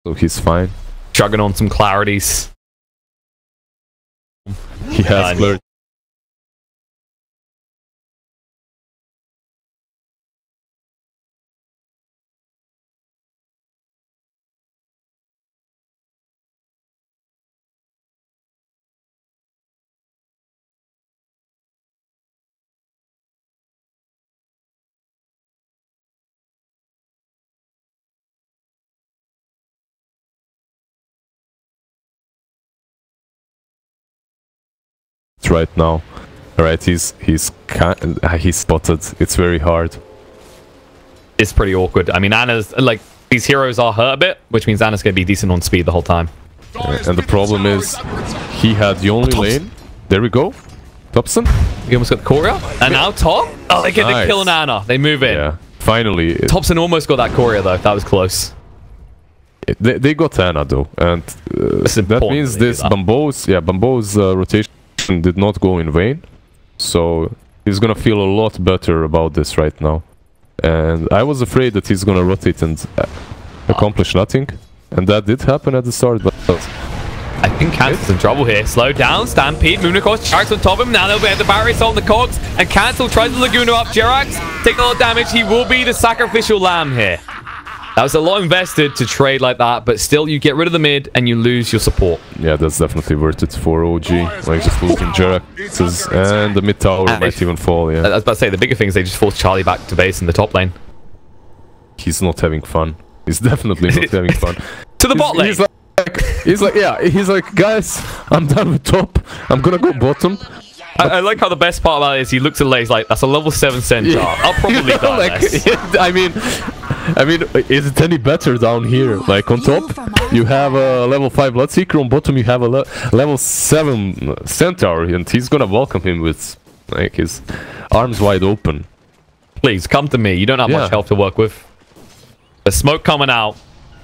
so he's fine. Chugging on some clarities. He has blurred. Right now, right? He's spotted. It's very hard. It's pretty awkward. I mean, Anna's like these heroes are hurt a bit, which means Anna's gonna be decent on speed the whole time. And the problem is, he had the only lane. There we go. Thompson. He almost got the courier, and now top. Oh, they get the kill on Anna. They move in. Yeah, finally. Thompson almost got that courier though. That was close. They got Anna though, and that means this Bambo's rotation did not go in vain, so he's gonna feel a lot better about this right now. And I was afraid that he's gonna rotate and accomplish nothing, and that did happen at the start, but I think Cancel's in trouble here. Slow down, Stampede, moving across, Jerax on top of him. Now they'll be at the barrier on the cogs, and Cancel tries the Laguna up. Jerax taking a lot of damage. He will be the sacrificial lamb here. That was a lot invested to trade like that, but still you get rid of the mid and you lose your support. Yeah, that's definitely worth it for OG. Like just losing Jerax and the mid tower might even fall, yeah. I was about to say, the bigger thing is they just force Charlie back to base in the top lane. He's not having fun. He's definitely not having fun. To the bot lane! He's like, guys, I'm done with top. I'm gonna go bottom. I like how the best part about it is he looks at Lay, he's like, that's a level 7 centaur. Yeah. I'll probably die like, less. I mean, is it any better down here? Like on top, you have a level 5 Bloodseeker. On bottom, you have a level 7 centaur, and he's gonna welcome him with like his arms wide open. Please come to me. You don't have much health to work with. The smoke coming out.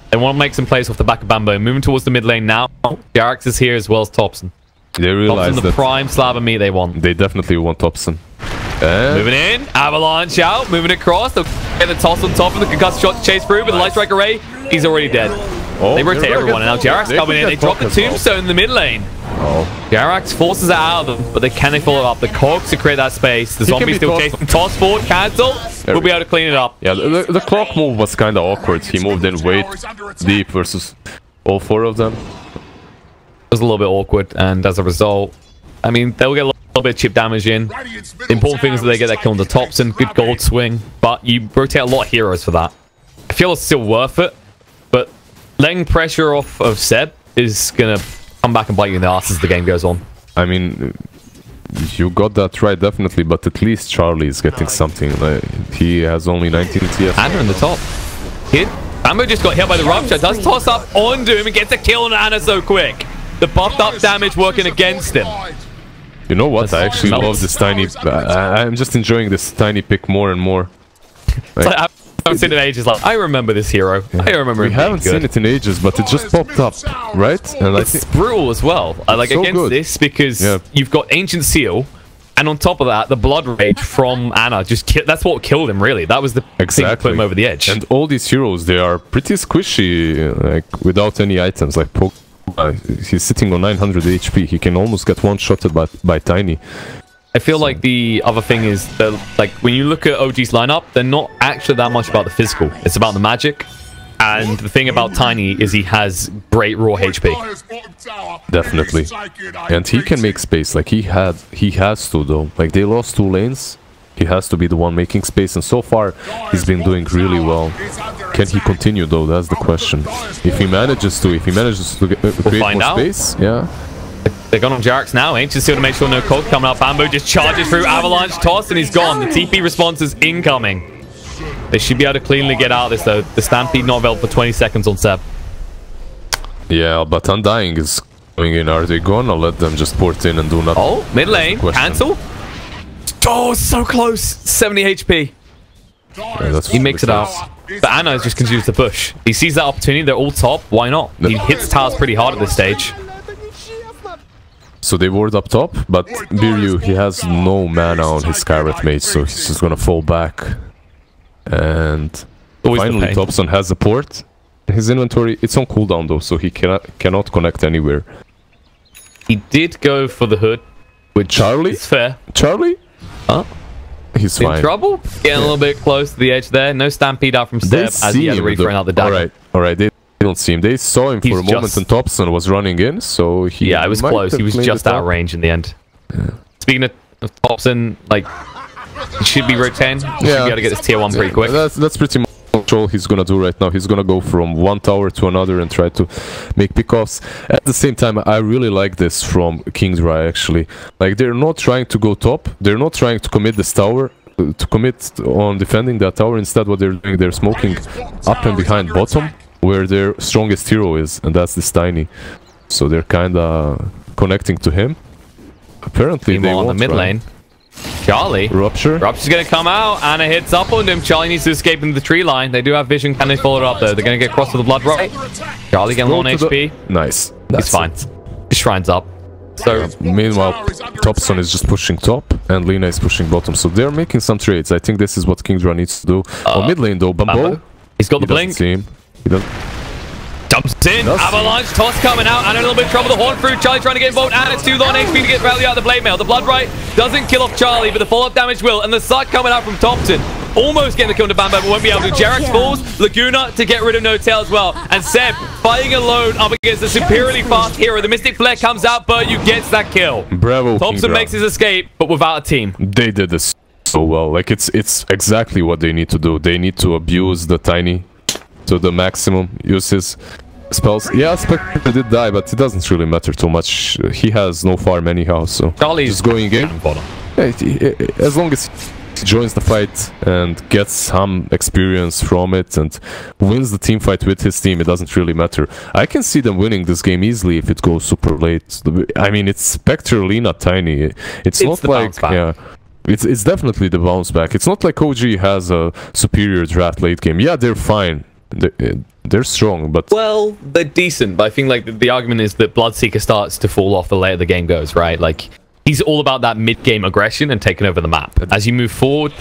They want to make some plays off the back of Bambo. Moving towards the mid lane now. Jerax is here as well as Thompson. They realize Thompson, the prime slab of meat they want. They definitely want Thompson. Moving in, Avalanche out, moving across. They'll get the toss on top of the concussive shot to chase through, but the Light Strike Array, he's already dead. Oh, they rotate everyone, and now Jerax coming in. They drop the Tombstone in the mid lane. Jerax forces it out of them, but can they follow up? The cogs to create that space. The zombies still chasing. Toss forward, cancel. We'll be able to clean it up. Yeah, the clock move was kind of awkward. He moved in way deep versus all 4 of them. It was a little bit awkward, and as a result, I mean, they'll get a little bit of chip damage in. The important thing is that they get that kill on the Thompson. Good gold swing, but you rotate a lot of heroes for that. I feel it's still worth it, but letting pressure off of Seb is going to come back and bite you in the ass as the game goes on. I mean, you got that right, definitely, but at least Charlie is getting something. Like, he has only 19 TF. Anna in the top. Hit. Bambo just got hit by the rupture. Does toss up onto him and gets a kill on Anna so quick. The buffed up damage working against him. You know what? I actually love this tiny... I'm just enjoying this tiny pick more and more. Like, I haven't seen it in ages. Like, I remember this hero. Yeah. I remember him. We haven't seen it in ages, but it just popped up, right? And it's brutal as well. I like so against this because you've got Ancient Seal, and on top of that, the Blood Rage from Anna. That's what killed him, really. That was the thing that put him over the edge. And all these heroes, they are pretty squishy, like without any items, like poke. He's sitting on 900 HP. He can almost get one-shotted by Tiny. I feel like the other thing is that, like, when you look at OG's lineup, they're not actually that much about the physical. It's about the magic. And the thing about Tiny is he has great raw HP. Definitely. And he can make space. Like, he has to, though. Like, they lost 2 lanes. He has to be the one making space, and so far he's been doing really well. Can he continue though? That's the question. If he manages to create more space, yeah. They're gone on Jerax now. Ancient Seal to make sure no cog coming up. Bambo just charges through, Avalanche toss, and he's gone. The TP response is incoming. They should be able to cleanly get out of this though. The Stampede not available for 20 seconds on Seb. Yeah, but Undying is going in. Are they gonna let them just port in and do nothing? Oh, mid lane, cancel. Oh, so close. 70 HP. Yeah, he makes it out. But Anna just continues to push. He sees that opportunity. They're all top. Why not? He hits towers pretty hard at this stage. So they ward up top, but Biryu, he has no mana on his Skyrat mage, so he's just gonna fall back. And finally Thompson has a port. his inventory. It's on cooldown though, so he cannot connect anywhere. He did go for the hood, which Charlie. is fair. Charlie? Huh? He's in fine. Trouble? Getting a little bit close to the edge there. No stampede out from Seb as he had to refrain out the dagger. Alright. They don't see him. They saw him for a moment and Thompson was running in, so he... Yeah, it was close. He was just out of range in the end. Yeah. Speaking of Thompson, like, he should be row 10. He should be able to get this tier 1 pretty quick. That's pretty much all he's gonna do right now. He's gonna go from one tower to another and try to make pickoffs. At the same time, I really like this from Kingdra actually. Like, they're not trying to go top. They're not trying to commit this tower, to commit on defending that tower. Instead, what they're doing, they're smoking up and behind bottom, where their strongest hero is, and that's this Tiny. So they're kinda connecting to him. Apparently, they on the mid lane. Charlie. Rupture's gonna come out. Anna hits up on him. Charlie needs to escape into the tree line. They do have vision. Can they follow it up though? They're gonna get crossed with the blood right. Charlie getting low on HP. Nice. He's fine. His shrine's up. So meanwhile, Thompson is just pushing top and Lina is pushing bottom. So they're making some trades. I think this is what Kingdra needs to do. On mid lane though, Bambo. He's got the blink. See him. He doesn't. Jumps in, avalanche, toss coming out, and a little bit of trouble. The horn through, Charlie trying to get involved, and it's too low on HP to get value out of the blade mail. The blood right doesn't kill off Charlie, but the follow-up damage will, and the suck coming out from Thompson. Almost getting the kill to Bambo, but won't be able to. Jerax falls, Laguna to get rid of No Tail as well, and Seb fighting alone up against a superiorly fast hero. The Mystic Flare comes out, but you gets that kill. Bravo, Thompson makes his escape, but without a team. They did this so well. Like, it's exactly what they need to do. They need to abuse the Tiny to the maximum, use his spells. Yeah, Spectre did die, but it doesn't really matter too much. He has no farm anyhow, so Charlie's just going in. As long as he joins the fight and gets some experience from it and wins the team fight with his team, it doesn't really matter. I can see them winning this game easily if it goes super late. I mean, it's Spectre, Lina, Tiny. It's not like... Yeah. It's definitely the bounce back. It's not like OG has a superior draft late game. Yeah, they're fine. They're strong, but... Well, they're decent, but I think like the argument is that Bloodseeker starts to fall off the later the game goes, right? Like, he's all about that mid-game aggression and taking over the map. As you move forward,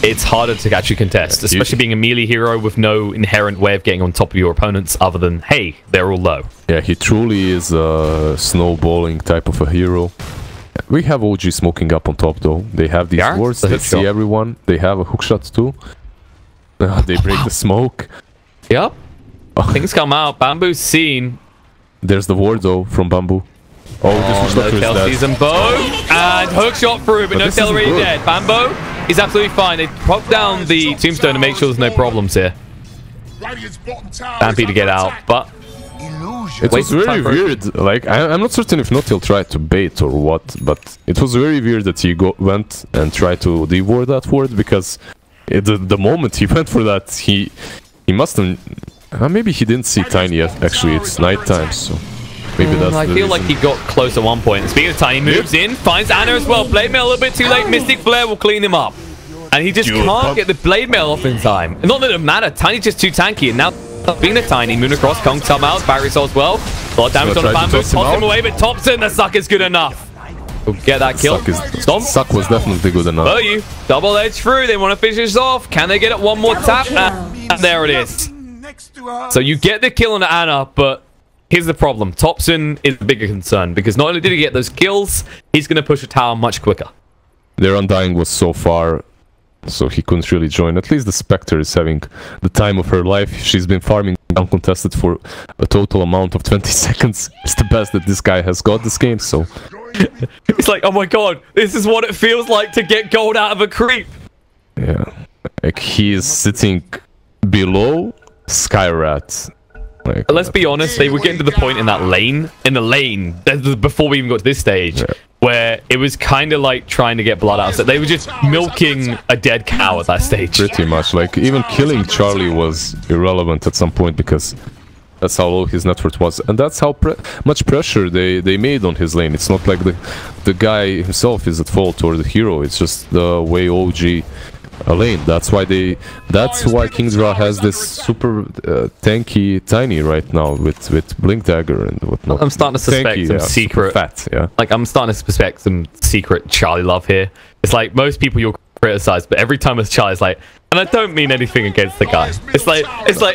it's harder to actually contest, especially being a melee hero with no inherent way of getting on top of your opponents other than, hey, they're all low. Yeah, he truly is a snowballing type of a hero. We have OG smoking up on top, though. They have these wards that see everyone. They have a hookshot, too. They break the smoke. Yep. Things come out. Bamboo's seen. There's the ward though from Bamboo. Oh, this was No Tail sees them both. And hookshot through, but No Tail already dead. Bamboo is absolutely fine. They pop down the tombstone to make sure there's no problems here. Bampy to get out, but it was very weird. Like, I'm not certain if No Tail tried to bait or what, but it was very weird that he went and tried to de-ward that ward, because the moment he went for that, he must have... maybe he didn't see Tiny yet. Actually, it's nighttime, so maybe that's I feel like he got close at one point. And speaking of Tiny, moves in, finds Anna as well. Blade Mail a little bit too late. Mystic Flare will clean him up. And he just can't get the Blade Mail off in time. Not that it matters. Tiny's just too tanky. And now, being a Tiny, Moon across, Kong come out, Barry Soul as well. A lot of damage on the Bamboo. Toss him away, but Thompson, the suck is good enough. We'll get that kill. Suck was definitely good enough. Oh, you double edge through. They want to finish this off. Can they get it one more tap? And there it is. So you get the kill on Anna, but here's the problem. Thompson is the bigger concern, because not only did he get those kills, he's going to push a tower much quicker. Their Undying was so far, so he couldn't really join. At least the Spectre is having the time of her life. She's been farming uncontested for a total amount of 20 seconds. It's the best that this guy has got this game, so... It's like, oh my god, this is what it feels like to get gold out of a creep. Yeah, like he is sitting below Skyrat. Like, let's be honest, they were getting to the point in the lane, before we even got to this stage, where it was kind of like trying to get blood out. So they were just milking a dead cow at that stage. Pretty much, like even killing Charlie was irrelevant at some point, because that's how low his net worth was, and that's how much pressure they made on his lane. It's not like the guy himself is at fault or the hero. It's just the way OG lane. That's why Kingdra has this super tanky Tiny right now with Blink Dagger and whatnot. I'm starting to suspect some secret fat. Yeah, like I'm starting to suspect some secret Charlie love here. It's like most people you'll criticized, but every time it's Charlie's like, and I don't mean anything against the guy. It's like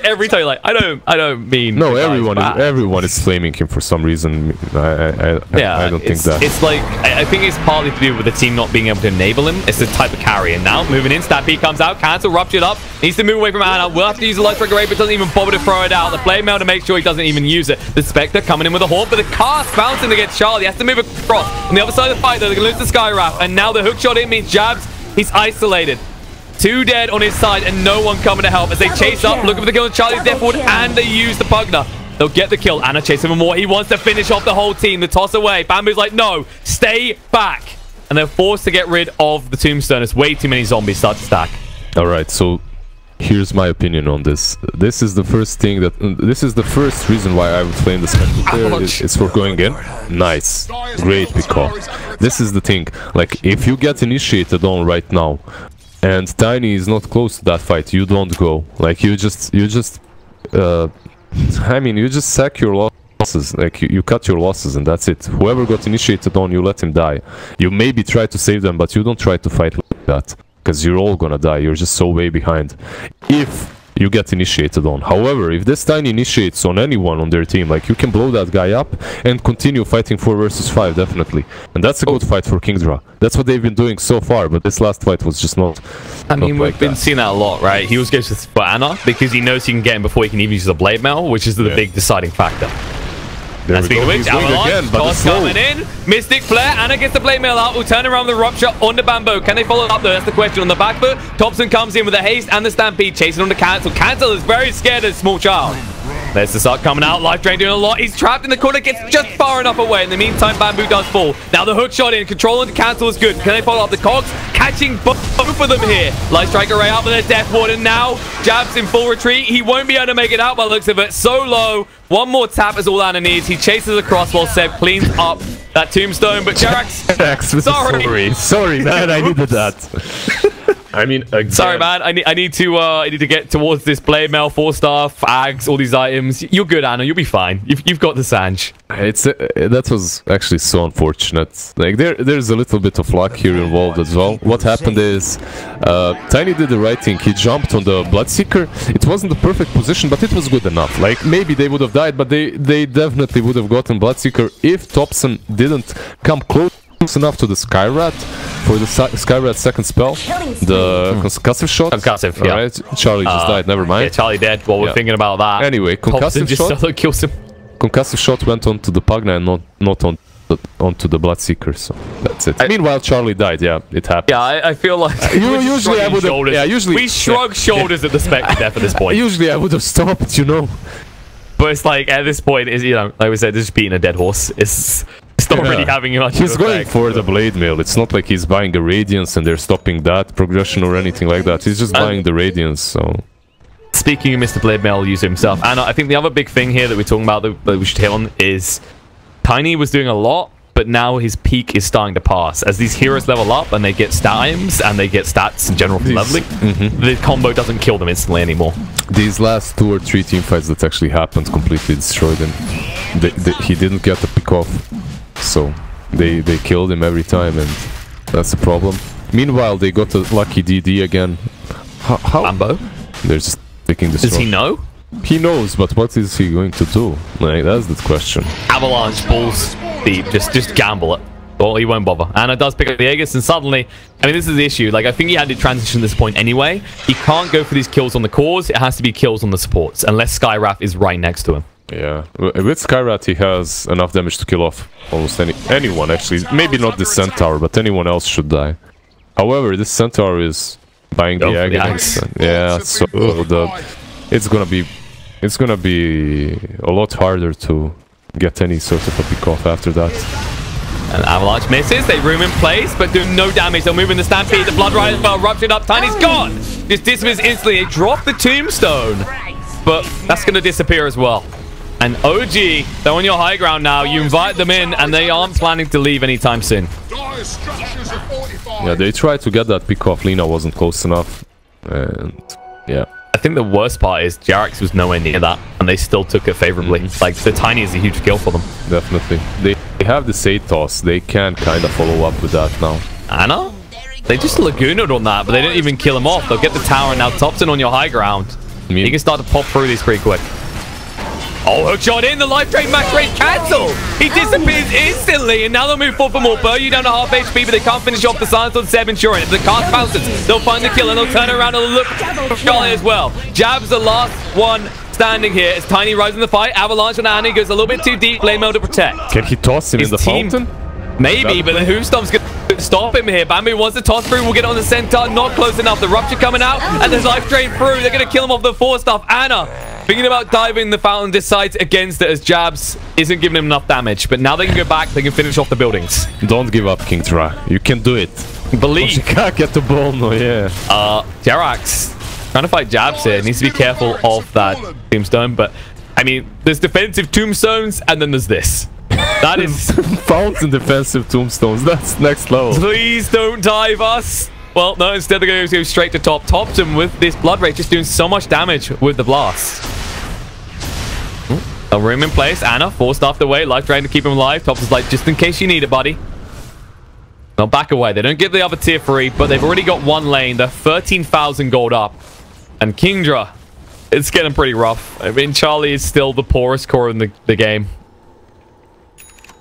every time you're like, I don't mean. No, everyone is flaming him for some reason. I don't think that. It's like I think it's partly to do with the team not being able to enable him. It's the type of carry, and now moving in, Stampede comes out, cancel, ruptured up, needs to move away from Anna. We'll have to use the light strike array, but doesn't even bother to throw it out. The play mail to make sure he doesn't even use it. The Spectre coming in with a haunt, but the cast bouncing against Charlie. He has to move across on the other side of the fight. Though they're gonna lose the Sky Wrath, and now the hook shot in means Jabs. He's isolated. 2 dead on his side and no one coming to help as they chase up, looking for the kill on Charlie's Death Ward, and they use the Pugner. They'll get the kill. Anna chasing for more. He wants to finish off the whole team. The toss away. Bamboo's like, no, stay back. And they're forced to get rid of the Tombstone as way too many zombies start to stack. All right, so here's my opinion on this. This is the first thing that... this is the first reason why I would flame the Spectre player. It's for going in. Nice. Great because this is the thing. Like, if you get initiated on right now, and Tiny is not close to that fight, you don't go. Like, you just I mean, you just sack your losses. Like, you cut your losses and that's it. Whoever got initiated on, you let him die. You maybe try to save them, but you don't try to fight like that, because you're all gonna die. You're just so way behind if you get initiated on. However, if this Tiny initiates on anyone on their team, like, you can blow that guy up and continue fighting 4 versus 5, definitely. And that's a good fight for Kingdra. That's what they've been doing so far, but this last fight was just not... I mean, we've been seeing that a lot, right? He always goes for Anna because he knows he can get him before he can even use the blade mail, which is the big deciding factor. And speaking of which, Avalanche, toss coming in, Mystic Flare, Anna gets the blade mail out, will turn around the rupture on the Bamboo. Can they follow up though? That's the question on the back foot. Thompson comes in with the haste and the Stampede, chasing on the Cancel. Cancel is very scared of small child. There's the Suck coming out, Life Drain doing a lot. He's trapped in the corner, gets just far enough away. In the meantime, Bamboo does fall. Now the hook shot in, control on the Cancel is good. Can they follow up the Cogs? Catching both of them here. Light Strike Array out with a Death Ward, and now Jabs in full retreat. He won't be able to make it out by the looks of it. So low. One more tap is all Anna needs. He chases across while Seb cleans up that Tombstone, but Jerax, sorry man, I needed that. I mean, again. Sorry man, I need to get towards this blade mail, 4-star, fags, all these items. You're good, Anna. You'll be fine. You've got the Sanj. That was actually so unfortunate. Like, there's a little bit of luck here involved as well. What happened is Tiny did the right thing. He jumped on the Bloodseeker. It wasn't the perfect position, but it was good enough. Like, maybe they would have died, but they definitely would have gotten Bloodseeker if Thompson didn't come close enough to the Skyrat for the Skyrat's second spell, the concussive shot. Concussive, yeah. Right? Charlie just died, never mind. Yeah, Charlie dead while we're thinking about that. Anyway, concussive shot kills him. Concussive shot went onto the Pugna and not onto the Bloodseeker, so that's it. Meanwhile, Charlie died. Yeah, it happened. Yeah, I feel like usually I would have. Yeah, usually we shrug shoulders at the Spectre death at this point. Usually I would have stopped, you know. But it's like at this point, is like we said, just beating a dead horse. It's not really having much. He's going for the blade mail. It's not like he's buying a Radiance and they're stopping that progression or anything like that. He's just buying the Radiance. So, speaking of Mr. Blade Mail user himself, and I think the other big thing here that we're talking about that we should hit on is Tiny was doing a lot, but now his peak is starting to pass. As these heroes level up and they get stat items and they get stats in general from leveling, the combo doesn't kill them instantly anymore. These last 2 or 3 team fights that actually happened completely destroyed him. He didn't get the pick off, so they killed him every time, and that's the problem. Meanwhile, they got a lucky DD again. How? Lambo? They're just taking this. Does he know? He knows, but what is he going to do? Like, that's the question. Avalanche balls deep, just gamble it. Well, he won't bother. Anna does pick up the Aegis, and suddenly, I mean, this is the issue. Like, I think he had to transition at this point anyway. He can't go for these kills on the cores. It has to be kills on the supports, unless Skywrath is right next to him. Yeah, with Skyrat he has enough damage to kill off almost anyone, actually. Maybe not the Centaur, but anyone else should die. However, this Centaur is buying the Aegis. Yeah, so it's gonna be a lot harder to get any sort of a pick off after that. And Avalanche misses, they room in place, but do no damage. They'll move in the Stampede, the Blood Rider spell ruptured up, Tiny's gone! Just dismiss instantly, they drop the Tombstone, but that's gonna disappear as well. And OG, they're on your high ground now. You invite them in, and they aren't planning to leave anytime soon. Yeah, they tried to get that pick off. Lina wasn't close enough. And yeah. I think the worst part is Jerax was nowhere near that, and they still took it favorably. Like, the Tiny is a huge kill for them. Definitely. They have the Sade toss. They can kind of follow up with that now. Anna? They just Lagoona'd on that, but they didn't even kill him off. They'll get the tower, and now Thompson on your high ground. You can start to pop through these pretty quick. Oh, hook shot in. The life drain max rate cancel. He disappears instantly, and now they'll move forward for more. Buryu down to half HP, but they can't finish off the silence on 7 Shurin. If the cast bounces, they'll find the kill, and they'll turn around and look for Charlie as well. Jab's the last one standing here. As Tiny rises in the fight, Avalanche on Annie goes a little bit too deep. Blade mode to protect. Can he toss him in the fountain? Maybe, but the Hoofstomp's going to stop him here. Bamboo wants to toss through. We'll get on the center. Not close enough. The Rupture coming out, and there's life drain through. They're going to kill him off the 4 stuff. Anna, thinking about diving the fountain, decides against it as Jabs isn't giving him enough damage. But now they can go back. They can finish off the buildings. Don't give up, Kingdra. You can do it. Believe. You can't get the ball, no, yeah. Jerax trying to fight Jabs here. Needs to be careful of that tombstone. But, I mean, there's defensive tombstones, and then there's this. That is fountain defensive tombstones. That's next level. Please don't dive us. Well, no, instead they're going to go straight to top. Thompson with this blood rate just doing so much damage with the blast. A room in place. Anna forced off the way. Life trying to keep him alive. Thompson's like, just in case you need it, buddy. They'll back away. They don't get the other tier 3, but they've already got 1 lane. They're 13,000 gold up. And Kingdra, it's getting pretty rough. I mean, Charlie is still the poorest core in the game.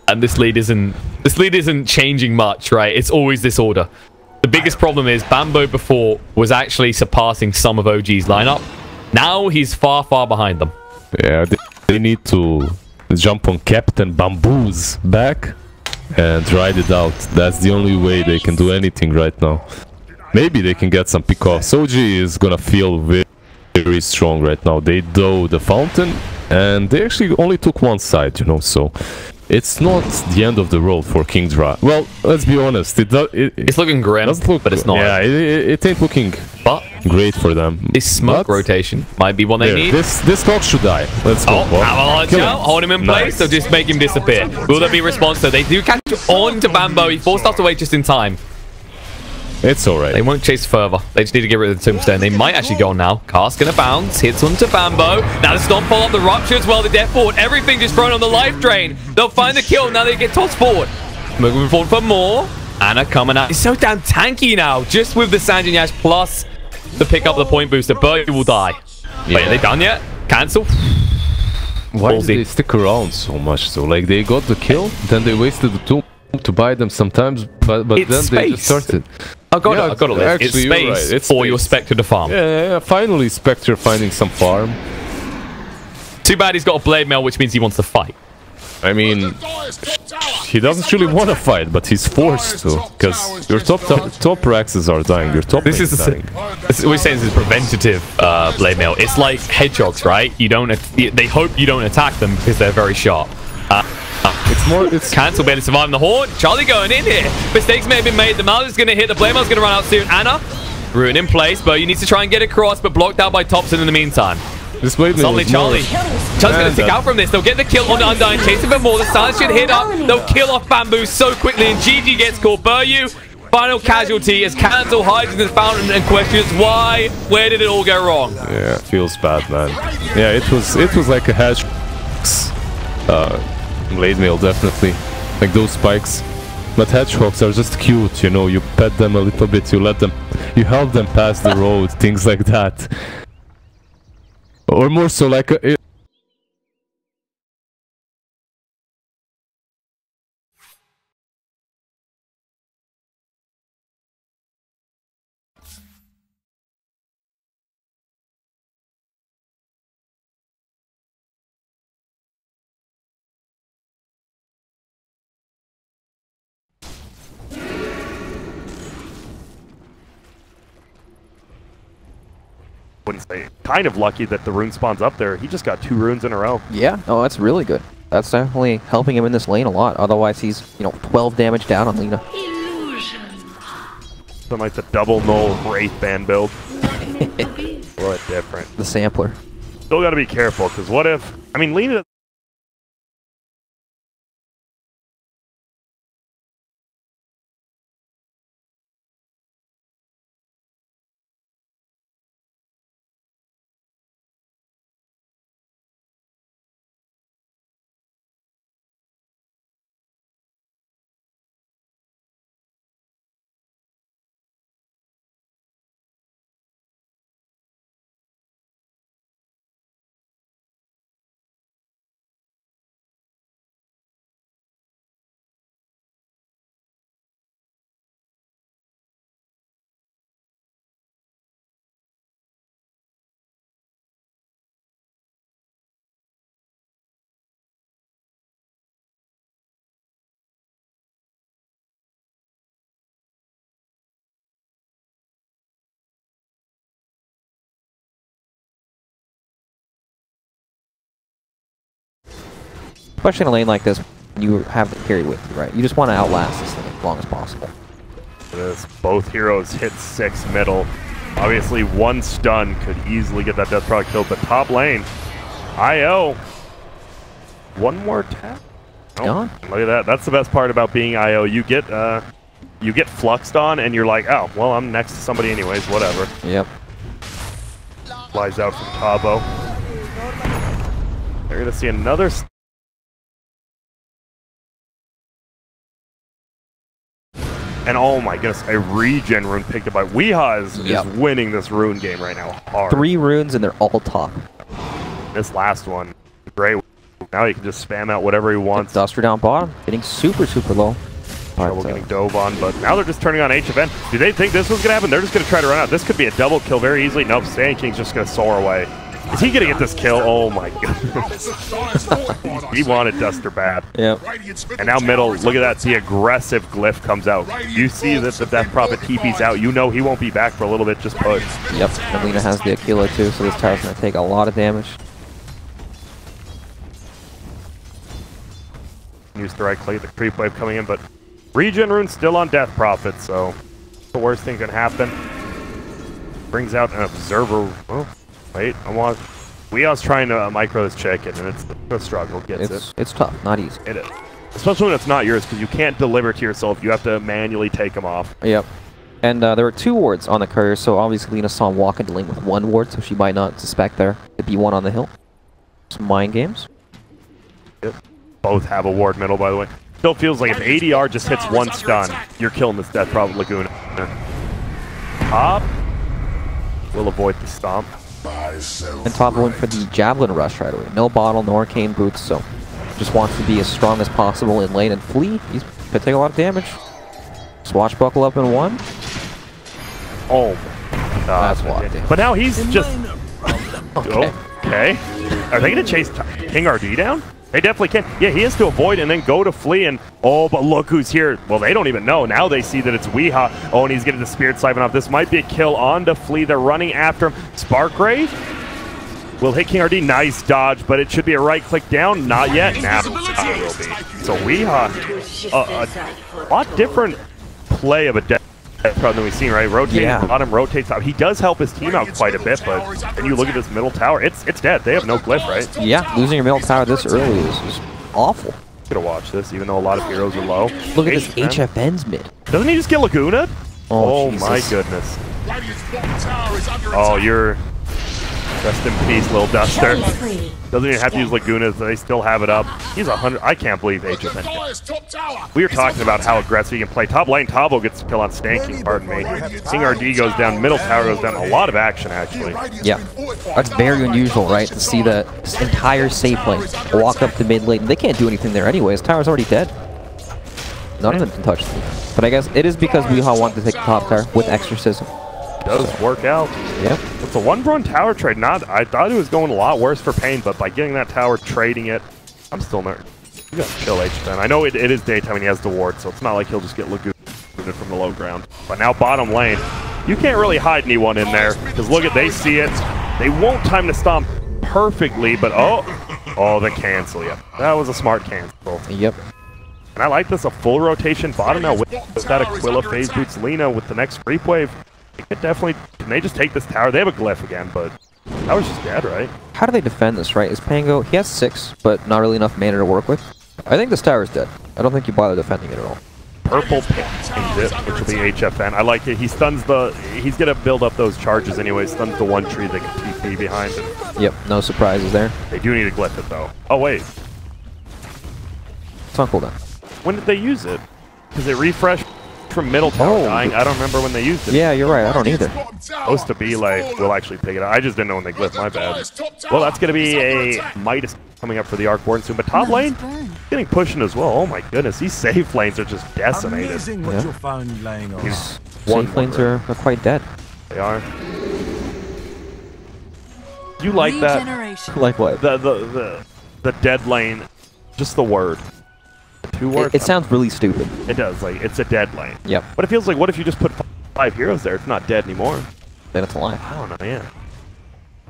And this lead isn't changing much, right? It's always this order. The biggest problem is Bambo before was actually surpassing some of OG's lineup. Now he's far, far behind them. Yeah, they need to jump on Captain Bamboo's back and ride it out. That's the only way they can do anything right now. Maybe they can get some pick-offs. OG is gonna feel very, very strong right now. They do the fountain, and they actually only took one side, you know, so it's not the end of the world for Kingdra. Well, let's be honest. It's looking grim, but it's not. Yeah, it ain't looking great for them. This smoke rotation might be one they need. This dog should die. Let's go. Avalanche out. Hold him in place, so just make him disappear. Will there be response, though? They do catch on to Bambo. He forced us away just in time. It's alright. They won't chase further. They just need to get rid of the tombstone. They might actually go on now. Cast gonna bounce. Hits onto Bambo. Now the stomp follow up the rupture as well. The death forward. Everything just thrown on the life drain. They'll find the kill. Now they get tossed forward. Moving forward for more. Anna coming out. He's so damn tanky now. Just with the Sanjin Yash plus the pick up the point booster. Buryu will die. Yeah. Wait, are they done yet? Cancel. Why did they stick around so much? So like they got the kill, then they wasted the tomb to buy them sometimes, but then they just started. I've got a list. It's space right. For your Spectre to farm. Yeah, finally Spectre finding some farm. Too bad he's got a blade mail, which means he wants to fight. I mean, he doesn't really want to fight, but he's forced to, because your top Raxes are dying. Your top this is dying. We're saying this is preventative blade mail. It's like hedgehogs, right? They hope you don't attack them because they're very sharp. It's cancel barely surviving the horde. Charlie going in here. Mistakes may have been made. The Mallet is going to hit. The Blade Mail's going to run out soon. Anna, ruin in place, but you need to try and get across, but blocked out by Thompson in the meantime. This Blade Mail only Charlie. Charlie's going to stick out from this. They'll get the kill on the Undying, chase a bit more. The silence should hit up. They'll kill off Bamboo so quickly, and GG gets caught. Buryu, final casualty as Cancel hides in the fountain and questions why. Where did it all go wrong? Yeah, it feels bad, man. Yeah, it was like a hash. Blade mail, definitely. Like those spikes. But hedgehogs are just cute, you know. You pet them a little bit, you help them pass the road, things like that. Or more so like a... Wouldn't say kind of lucky that the rune spawns up there. He just got 2 runes in a row. Yeah, oh, that's really good. That's definitely helping him in this lane a lot. Otherwise, he's 12 damage down on Lina. Something like the double null Wraith Band build. What different? The sampler. Still got to be careful because what if? I mean, Lina. Especially in a lane like this, you have the carry with you, right? You just want to outlast this thing as long as possible. Both heroes hit 6 middle. Obviously, one stun could easily get that death proc killed, but top lane, IO. One more tap. Oh, look at that. That's the best part about being IO. You get fluxed on, and you're like, oh, well, I'm next to somebody anyways. Whatever. Yep. Flies out from Tabo. They're gonna see another. And oh my goodness, a regen rune picked up by Weeha is winning this rune game right now hard. 3 runes and they're all top. This last one, great. Now he can just spam out whatever he wants. Duster down bottom, getting super low. Trouble getting dove on, but now they're just turning on HFN. Do they think this was going to happen? They're just going to try to run out. This could be a double kill very easily. Nope, Sand King's just going to soar away. Is he going to get this kill? Oh my goodness. He wanted Duster bad. Yep. And now middle, look at that. The aggressive glyph comes out. You see that the Death Prophet TP's out. You know he won't be back for a little bit. Just push. Yep. And Lina has the Aquila too, so this tower's going to take a lot of damage. Use the right click, the creep wave coming in, but regen rune still on Death Prophet, so the worst thing can happen. Brings out an observer. Oh, wait, Weeha's trying to micro this chicken, and it's a struggle. It's tough, not easy. It is. Especially when it's not yours, because you can't deliver to yourself. You have to manually take them off. Yep. And there were 2 wards on the courier, so obviously Lina saw him walk into lane with 1 ward, so she might not suspect there to be one on the hill. Some mind games. Yep. Both have a ward middle, by the way. Still feels like if ADR just hits 1 stun, you're killing this Death Prophet Laguna. Top will avoid the stomp. And Top went for the Javelin Rush right away. No bottle, no arcane boots, so just wants to be as strong as possible in lane and flee. He's gonna take a lot of damage. Swashbuckle up in 1. Oh, that's locked in. But now he's just... Okay. Okay. Are they going to chase King RD down? They definitely can. Yeah, he has to avoid and then go to flee, and oh, but look who's here. Well, they don't even know. Now they see that it's Weeha. Oh, and he's getting the Spirit Siphon off. This might be a kill on to flee. They're running after him. Spark Ray will hit King RD. Nice dodge, but it should be a right click down. Not yet. Now it will be. So Weeha, a lot different play of a death problem than we've seen, right? Rotating bottom, rotates top. He does help his team out quite a bit, but when you look at this middle tower, it's dead. They have no glyph, right? Yeah, losing your middle tower this early is awful. Gonna watch this, even though a lot of heroes are low. Look at this HFN's mid. Doesn't he just get Laguna? Oh Jesus. My goodness. Oh, you're... Rest in peace, little Duster. Doesn't even have to use Laguna, so they still have it up. He's 100. I can't believe HFN. We were talking about how aggressive he can play. Top lane, Tabo gets the kill on Stanking, pardon me. King RD goes down, middle tower goes down. A lot of action, actually. Yeah. That's very unusual, right? To see the entire safe lane walk up to mid lane. They can't do anything there anyways. Tower's already dead. None of them can touch them. But I guess it is because Weeha wanted to take the top tower with Exorcism. Does work out. Yep. It's a 1-run tower trade. I thought it was going a lot worse for Pain, but by getting that tower, trading it, I'm still nervous. You gotta chill, HFN. I know it is daytime and he has the ward, so it's not like he'll just get Laguna from the low ground. But now bottom lane, you can't really hide anyone in there, because look at, they see it. They won't time to stomp perfectly, but oh, the cancel. Yep. That was a smart cancel. Yep. And I like this, a full rotation bottom now with that Aquila phase boots Lina with the next creep wave. They could definitely, can they just take this tower? They have a glyph again, but tower's just dead, right? How do they defend this, right? Is Pango, he has 6, but not really enough mana to work with. I think this tower's dead. I don't think you bother defending it at all. Purple pings it, which will be HFN. I like it. He stuns he's going to build up those charges anyway. Stuns the one tree that can TP behind him. Yep, no surprises there. They do need to glyph it, though. Oh, wait. It's on cooldown. When did they use it? Because it refreshed from middle tower dying. I don't remember when they used it. Yeah, you're right. I don't either. Supposed to be like, we'll actually pick it up. I just didn't know when they glyphed, my bad. Well, that's going to be a Midas coming up for the Arc Warden soon. But top lane, getting pushing as well. Oh my goodness, these safe lanes are just decimated. Yeah. Safe lanes are quite dead. They are. You like that? Like what? The dead lane, just the word. 2 words. It sounds really stupid. It does, like, it's a dead lane. Yep. But it feels like, what if you just put 5 heroes there? It's not dead anymore. Then it's alive. I don't know, yeah.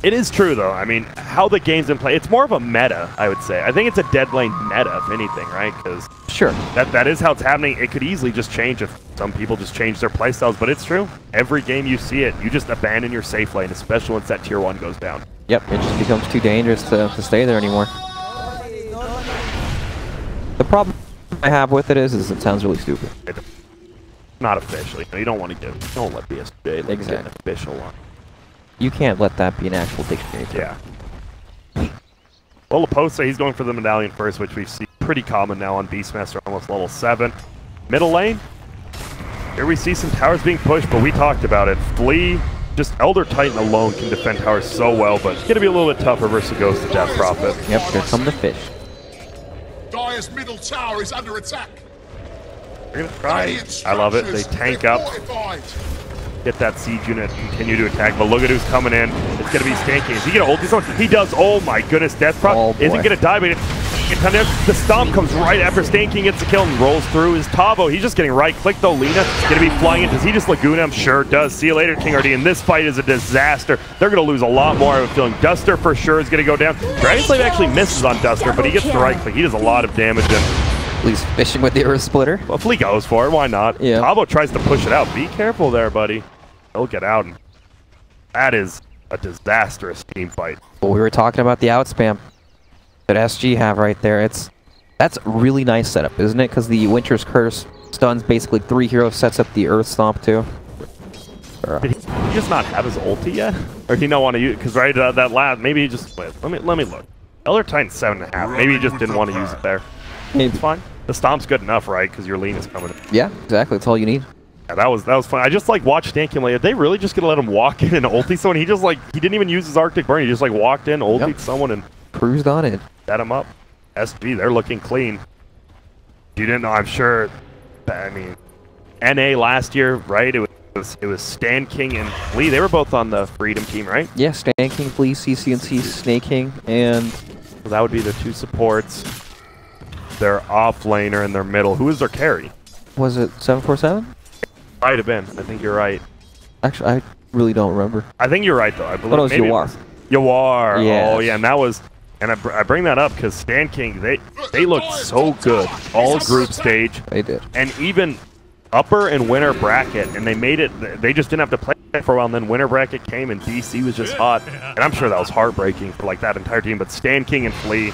It is true, though. I mean, how the game's in play, it's more of a meta, I would say. I think it's a dead lane meta, if anything, right? Because sure, that is how it's happening. It could easily just change if some people just change their playstyles, but it's true. Every game you see it, you just abandon your safe lane, especially once that tier 1 goes down. Yep, it just becomes too dangerous to stay there anymore. The problem I have with it is it sounds really stupid. Not officially. You don't want to don't let BSJ get an official one. You can't let that be an actual dictionary term. Yeah. Well, Laposa, he's going for the medallion first, which we see pretty common now on Beastmaster, almost level 7. Middle lane, here we see some towers being pushed, but we talked about it. Flea, just Elder Titan alone can defend towers so well, but it's going to be a little bit tougher versus Ghost of Death Prophet. Yep, here come the fish. Dire's middle tower is under attack. They're going to try. I love it. They tank up. Get that siege unit, continue to attack, but look at who's coming in. It's going to be Stanking. Is he going to ult someone? He does. Oh my goodness, Death Prop isn't going to die, but the stomp comes right after Stanking gets the kill and rolls through. Is Tavo. He's just getting right-clicked though. Lina going to be flying in. Does he just Laguna him? Sure does. See you later, King RD. And this fight is a disaster. They're going to lose a lot more, I have a feeling. Duster for sure is going to go down. Dragon Slave actually misses on Duster, but he gets the right-click. He does a lot of damage. At least fishing with the Earth Splitter. Well, Flea goes for it. Why not? Yeah. Tavo tries to push it out. Be careful there, buddy. He'll get out. And that is a disastrous team fight. Well, we were talking about the outspam that SG have right there. That's a really nice setup, isn't it? Because the Winter's Curse stuns basically 3 heroes, sets up the Earth Stomp too. Did he just not have his ulti yet? Or did he not want to use it? Because right that last, maybe he just wait, let me look. Elder Titan's 7.5. Maybe he just didn't want to use it there. Maybe. It's fine. The stomp's good enough, right? Because your lean is coming in. Yeah, exactly. That's all you need. Yeah, that was fun. I just like watched Stankin like, are they really just gonna let him walk in and ulti someone? He just like he didn't even use his Arctic Burn. He just like walked in, ultied someone, and cruised on it. Set him up. SG, they're looking clean. You didn't know, I'm sure. I mean, NA last year, right? It was Stan King and Lee. They were both on the Freedom team, right? Yeah, Stan King, Flea, CCNC, Snake King, and so that would be their 2 supports. Their off laner and their middle. Who is their carry? Was it 747? Might have been. I think you're right. Actually, I really don't remember. I think you're right, though. I believe it was Yawar. Yawar. Yes. Oh, yeah, and that was... And I bring that up because Stan King, they looked so good all group stage. They did. And even upper and winter bracket, and they made it... They just didn't have to play for a while, and then winter bracket came, and DC was just hot. And I'm sure that was heartbreaking for, like, that entire team. But Stan King and Flea,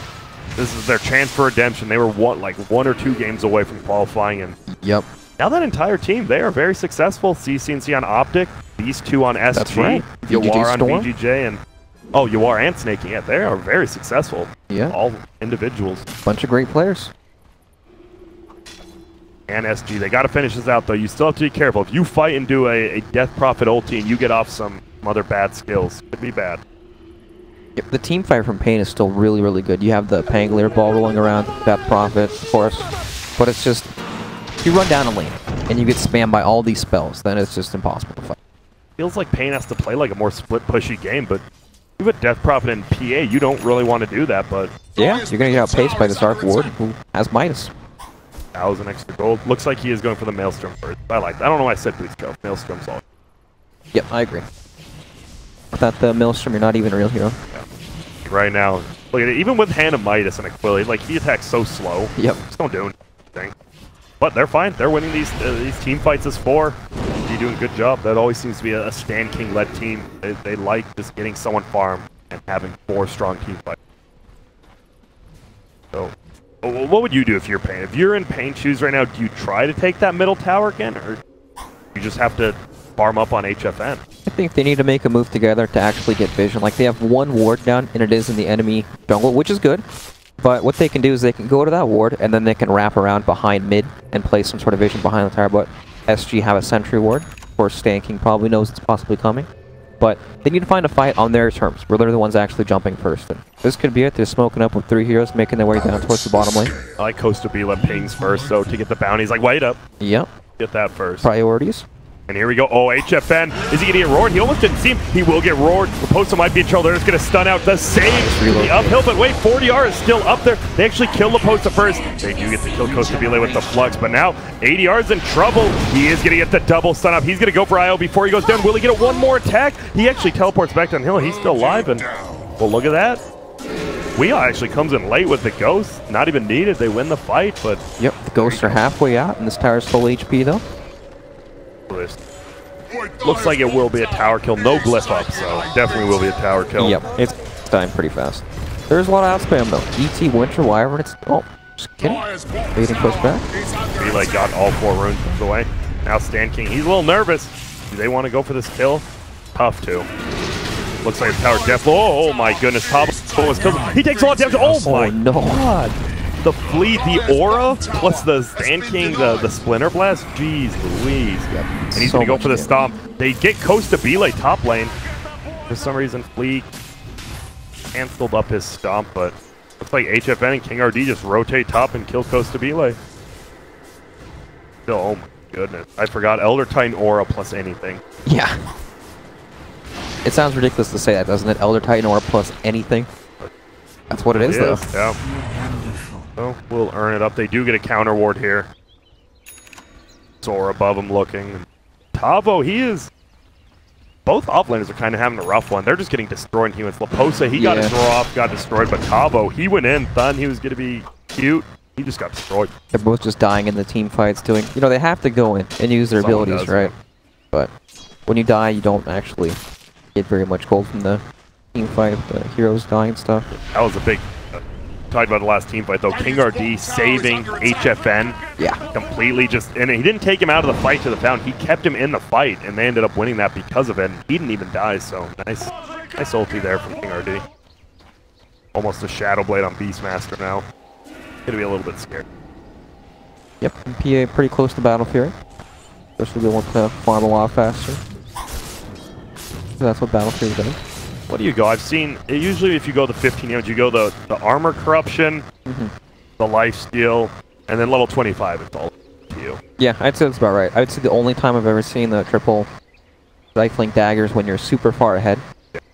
this is their chance for redemption. They were, one or 2 games away from qualifying, and... Yep. Now that entire team, they are very successful. CCNC on Optic, these 2 on SG, That's right. Yawar on VGJ, and Yawar and Snaking. Yeah, they are very successful. Yeah. All individuals. Bunch of great players. And SG, they got to finish this out though. You still have to be careful. If you fight and do a Death Prophet ulti and you get off some other bad skills, it could be bad. Yep, the team fight from Pain is still really, really good. You have the Pangolier ball rolling around, Death Prophet, of course, but it's just. If you run down a lane and you get spammed by all these spells, then it's just impossible to fight. Feels like Pain has to play like a more split pushy game, but you put Death Prophet in PA, you don't really want to do that, but... Yeah, you're going to get outpaced by this Arc Ward who has Midas. 1,000 extra gold. Looks like he is going for the Maelstrom first. I like that. I don't know why I said Boots Go. Maelstrom's all. Yep, I agree. Without the Maelstrom, you're not even a real hero. Yeah. Right now, look at it. Even with Hand of Midas and Aquila, like, he attacks so slow. Yep. Just don't do anything. But they're fine. They're winning these team fights as 4. You're doing a good job. That always seems to be a Stan King-led team. They like just getting someone farm and having 4 strong team fights. So, what would you do if you're Pain? If you're in Pain's shoes right now, do you try to take that middle tower again, or you just have to farm up on HFN? I think they need to make a move together to actually get vision. Like, they have 1 ward down, and it is in the enemy jungle, which is good. But what they can do is they can go to that ward, and then they can wrap around behind mid and place some sort of vision behind the tower. But SG have a sentry ward. Of course, Stan King probably knows it's possibly coming. But they need to find a fight on their terms, where they're the ones actually jumping first. And this could be it. They're smoking up with 3 heroes, making their way down towards the bottom lane. I like Costa Bila pings first, so to get the bounties, like, wait up. Yep. Get that first. Priorities. And here we go. Oh, HFN. Is he going to get roared? He almost didn't see him. He will get roared. Raposa might be in trouble. They're just going to stun out the save. The uphill, but wait, 40R is still up there. They actually kill Raposa first. They do get to kill Costabile with the flux, but now 80R is in trouble. He is going to get the double stun up. He's going to go for IO before he goes down. Will he get one more attack? He actually teleports back downhill. He's still alive, and well, look at that. Weehaw actually comes in late with the Ghost. Not even needed. They win the fight, but... Yep, the Ghosts are halfway out, and this tower's full HP, though. Looks like it will be a tower kill. No glyph up, so definitely will be a tower kill. Yep, it's dying pretty fast. There's a lot of outspam, though. ET, Winter, Wyvern, it's... Oh, just kidding. Waiting pushback. Relay got all 4 runes of the way. Now Stan King, he's a little nervous. Do they want to go for this kill? Tough to. Looks like a tower death. Oh my goodness, Top was killed. He takes a lot of damage. Oh my god. The Fleet, the Aura, plus the Stan King, the Splinter Blast. Jeez Louise. Yep. And he's going to go for the Stomp. They get Costabile top lane. For some reason, Fleet canceled up his Stomp, but looks like HFN and King RD just rotate top and kill Costabile. Still, oh my goodness. I forgot Elder Titan Aura plus anything. Yeah. It sounds ridiculous to say that, doesn't it? Elder Titan Aura plus anything. That's what it is, though. Yeah. So we'll earn it up. They do get a counter ward here. Zora above him looking. Tavo, he is... Both offlaners are kind of having a rough one. They're just getting destroyed in humans. Laposa, he got his roar off, got destroyed, but Tavo, he went in, thought he was going to be cute. He just got destroyed. They're both just dying in the team fights doing... You know, they have to go in and use their abilities, right? But when you die, you don't actually get very much gold from the team fight, the heroes dying and stuff. That was a big... Talked about the last team fight though. King RD saving HFN. Yeah. Completely just, and he didn't take him out of the fight to the found. He kept him in the fight, and they ended up winning that because of it. He didn't even die, so nice ulti there from King RD. Almost a Shadow Blade on Beastmaster now. Gonna be a little bit scared. Yep, and PA pretty close to Battle Fury. Especially they want to farm a lot faster. So that's what Battle Fury does. What do you go? I've seen, usually if you go the 15 damage, you go the Armor Corruption, the Lifesteal, and then level 25, it's all to you. Yeah, I'd say that's about right. I'd say the only time I've ever seen the triple Rifling Daggers when you're super far ahead.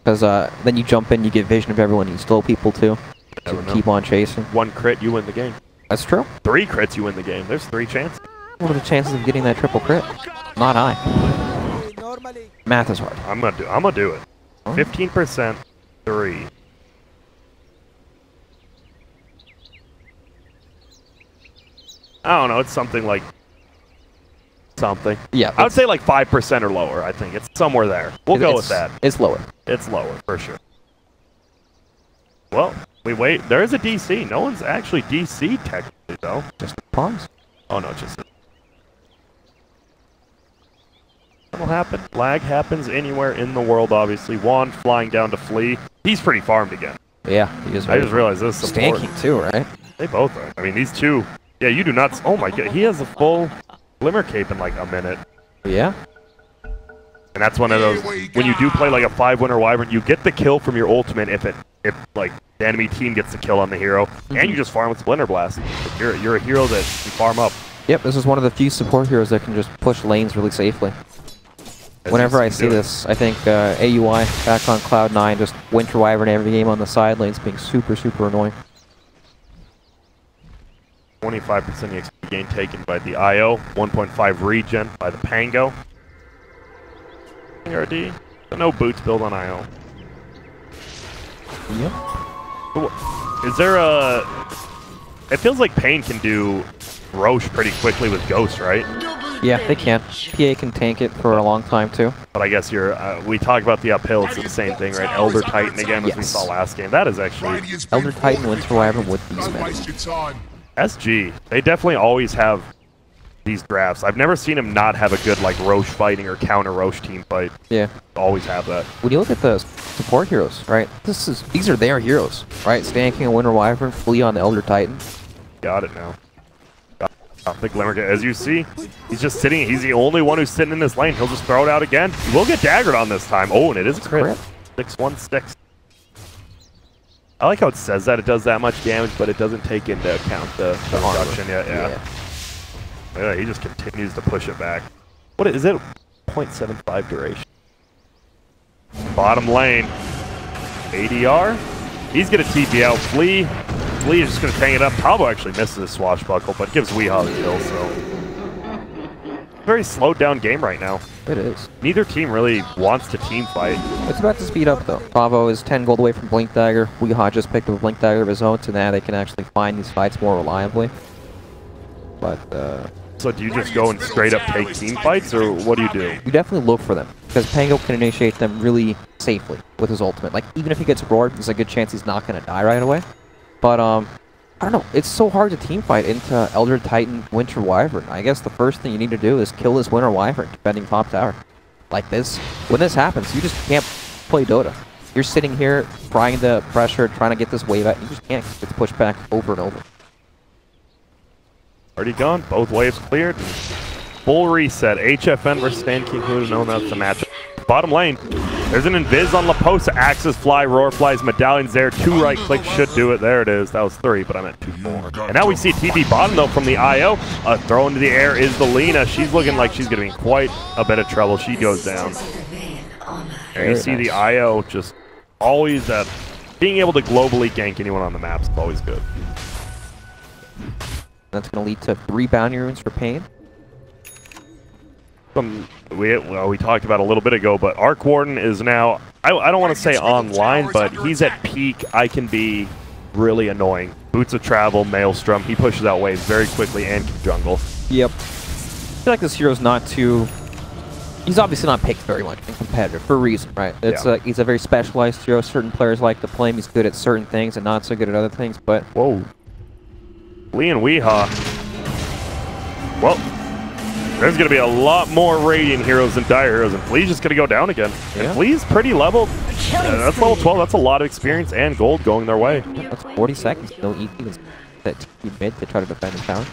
Because then you jump in, you get vision of everyone, you slow people too. So keep on chasing. 1 crit, you win the game. That's true. 3 crits, you win the game. There's 3 chances. What are the chances of getting that triple crit? Not high. Math is hard. I'm gonna do it. 15%, 3. I don't know, it's something like... Something. Yeah. I would say like 5% or lower, I think. It's somewhere there. We'll go with that. It's lower. It's lower, for sure. Well, we wait. There is a DC. No one's actually DC technically, though. Just pawns. Oh, no, just... That'll happen. Lag happens anywhere in the world, obviously. Juan flying down to flee. He's pretty farmed again. Yeah, he is. I just realized this is stanking too, right? They both are. I mean, these two... Yeah, you do not... Oh my god, he has a full Glimmer Cape in like a minute. Yeah. And that's one of those... When you do play like a 5-winner Wyvern, you get the kill from your ultimate if like the enemy team gets the kill on the hero, and you just farm with Splinter Blast. You're a hero that you farm up. Yep, this is one of the few support heroes that can just push lanes really safely. Whenever I see this, I think AUI back on Cloud9, just Winter Wyvern every game on the side lanes being super, super annoying. 25% XP gain taken by the IO, 1.5 regen by the Pango. RD, so no boots build on IO. Yep. Is there a... It feels like Pain can do Roche pretty quickly with Ghost, right? Yeah, they can. PA can tank it for a long time, too. But I guess you're... we talk about the uphill, it's the same thing, right? Elder Titan again, as we saw last game. That is actually... Elder Titan, Winter Wyvern with Beastmaster. SG, they definitely always have these drafts. I've never seen him not have a good, like, Roche fighting or counter Roche team fight. Yeah. Always have that. When you look at the support heroes, right? These are their heroes, right? Stan King and Winter Wyvern, Flee on the Elder Titan. Got it now. Got the Glimmer. As you see, he's just sitting. He's the only one who's sitting in this lane. He'll just throw it out again. He will get daggered on this time. Oh, and it is a crit. 616. I like how it says that it does that much damage, but it doesn't take into account the reduction yet. Yeah. He just continues to push it back. What is it? 1.75 duration. Bottom lane. ADR. He's going to TP out. Flea is just going to hang it up. Tabo actually misses his swashbuckle, but gives Weehaw the kill, so... Very slowed down game right now. It is. Neither team really wants to team fight. It's about to speed up, though. Tavo is 10 gold away from Blink Dagger. Weehaw just picked up a Blink Dagger of his own, so now they can actually find these fights more reliably. But, So do you just go and straight up take team fights, or what do you do? You definitely look for them, because Pango can initiate them really safely with his ultimate. Like, even if he gets roared, there's a good chance he's not going to die right away. But, I don't know. It's so hard to team fight into Elder Titan, Winter Wyvern. I guess the first thing you need to do is kill this Winter Wyvern defending top tower. Like this, when this happens, you just can't play Dota. You're sitting here trying to pressure, trying to get this wave out, and you just can't. It's pushed back over and over. Already gone. Both waves cleared. Full reset. HFN versus Stan King. Who would have known that's the matchup? Bottom lane. There's an invis on Laposa. Axes fly, roar flies, medallions there. 2 right clicks should do it. There it is. That was 3, but I meant 2 more. And now we see TP bottom though from the IO. A throw into the air is the Lina. She's looking like she's going to be in quite a bit of trouble. She goes down. And you see the IO just always being able to globally gank anyone on the map is always good. That's going to lead to 3 bounty runes for Pain. We talked about a little bit ago, but Arc Warden is now, I don't want to say online, but he's at peak. I can be really annoying. Boots of Travel, Maelstrom, he pushes out waves very quickly and can jungle. Yep. I feel like this hero's not too... He's obviously not picked very much in competitive, for a reason, right? He's a very specialized hero. Certain players like to play him. He's good at certain things and not so good at other things, but... Whoa. Lee and Weehaw. Well, there's going to be a lot more Radiant heroes than Dire heroes, and Flea's just going to go down again. Yeah. And Flea's pretty leveled. That's level 12. That's a lot of experience and gold going their way. Yeah, that's 40 seconds. No ET that TP mid to try to defend the tower.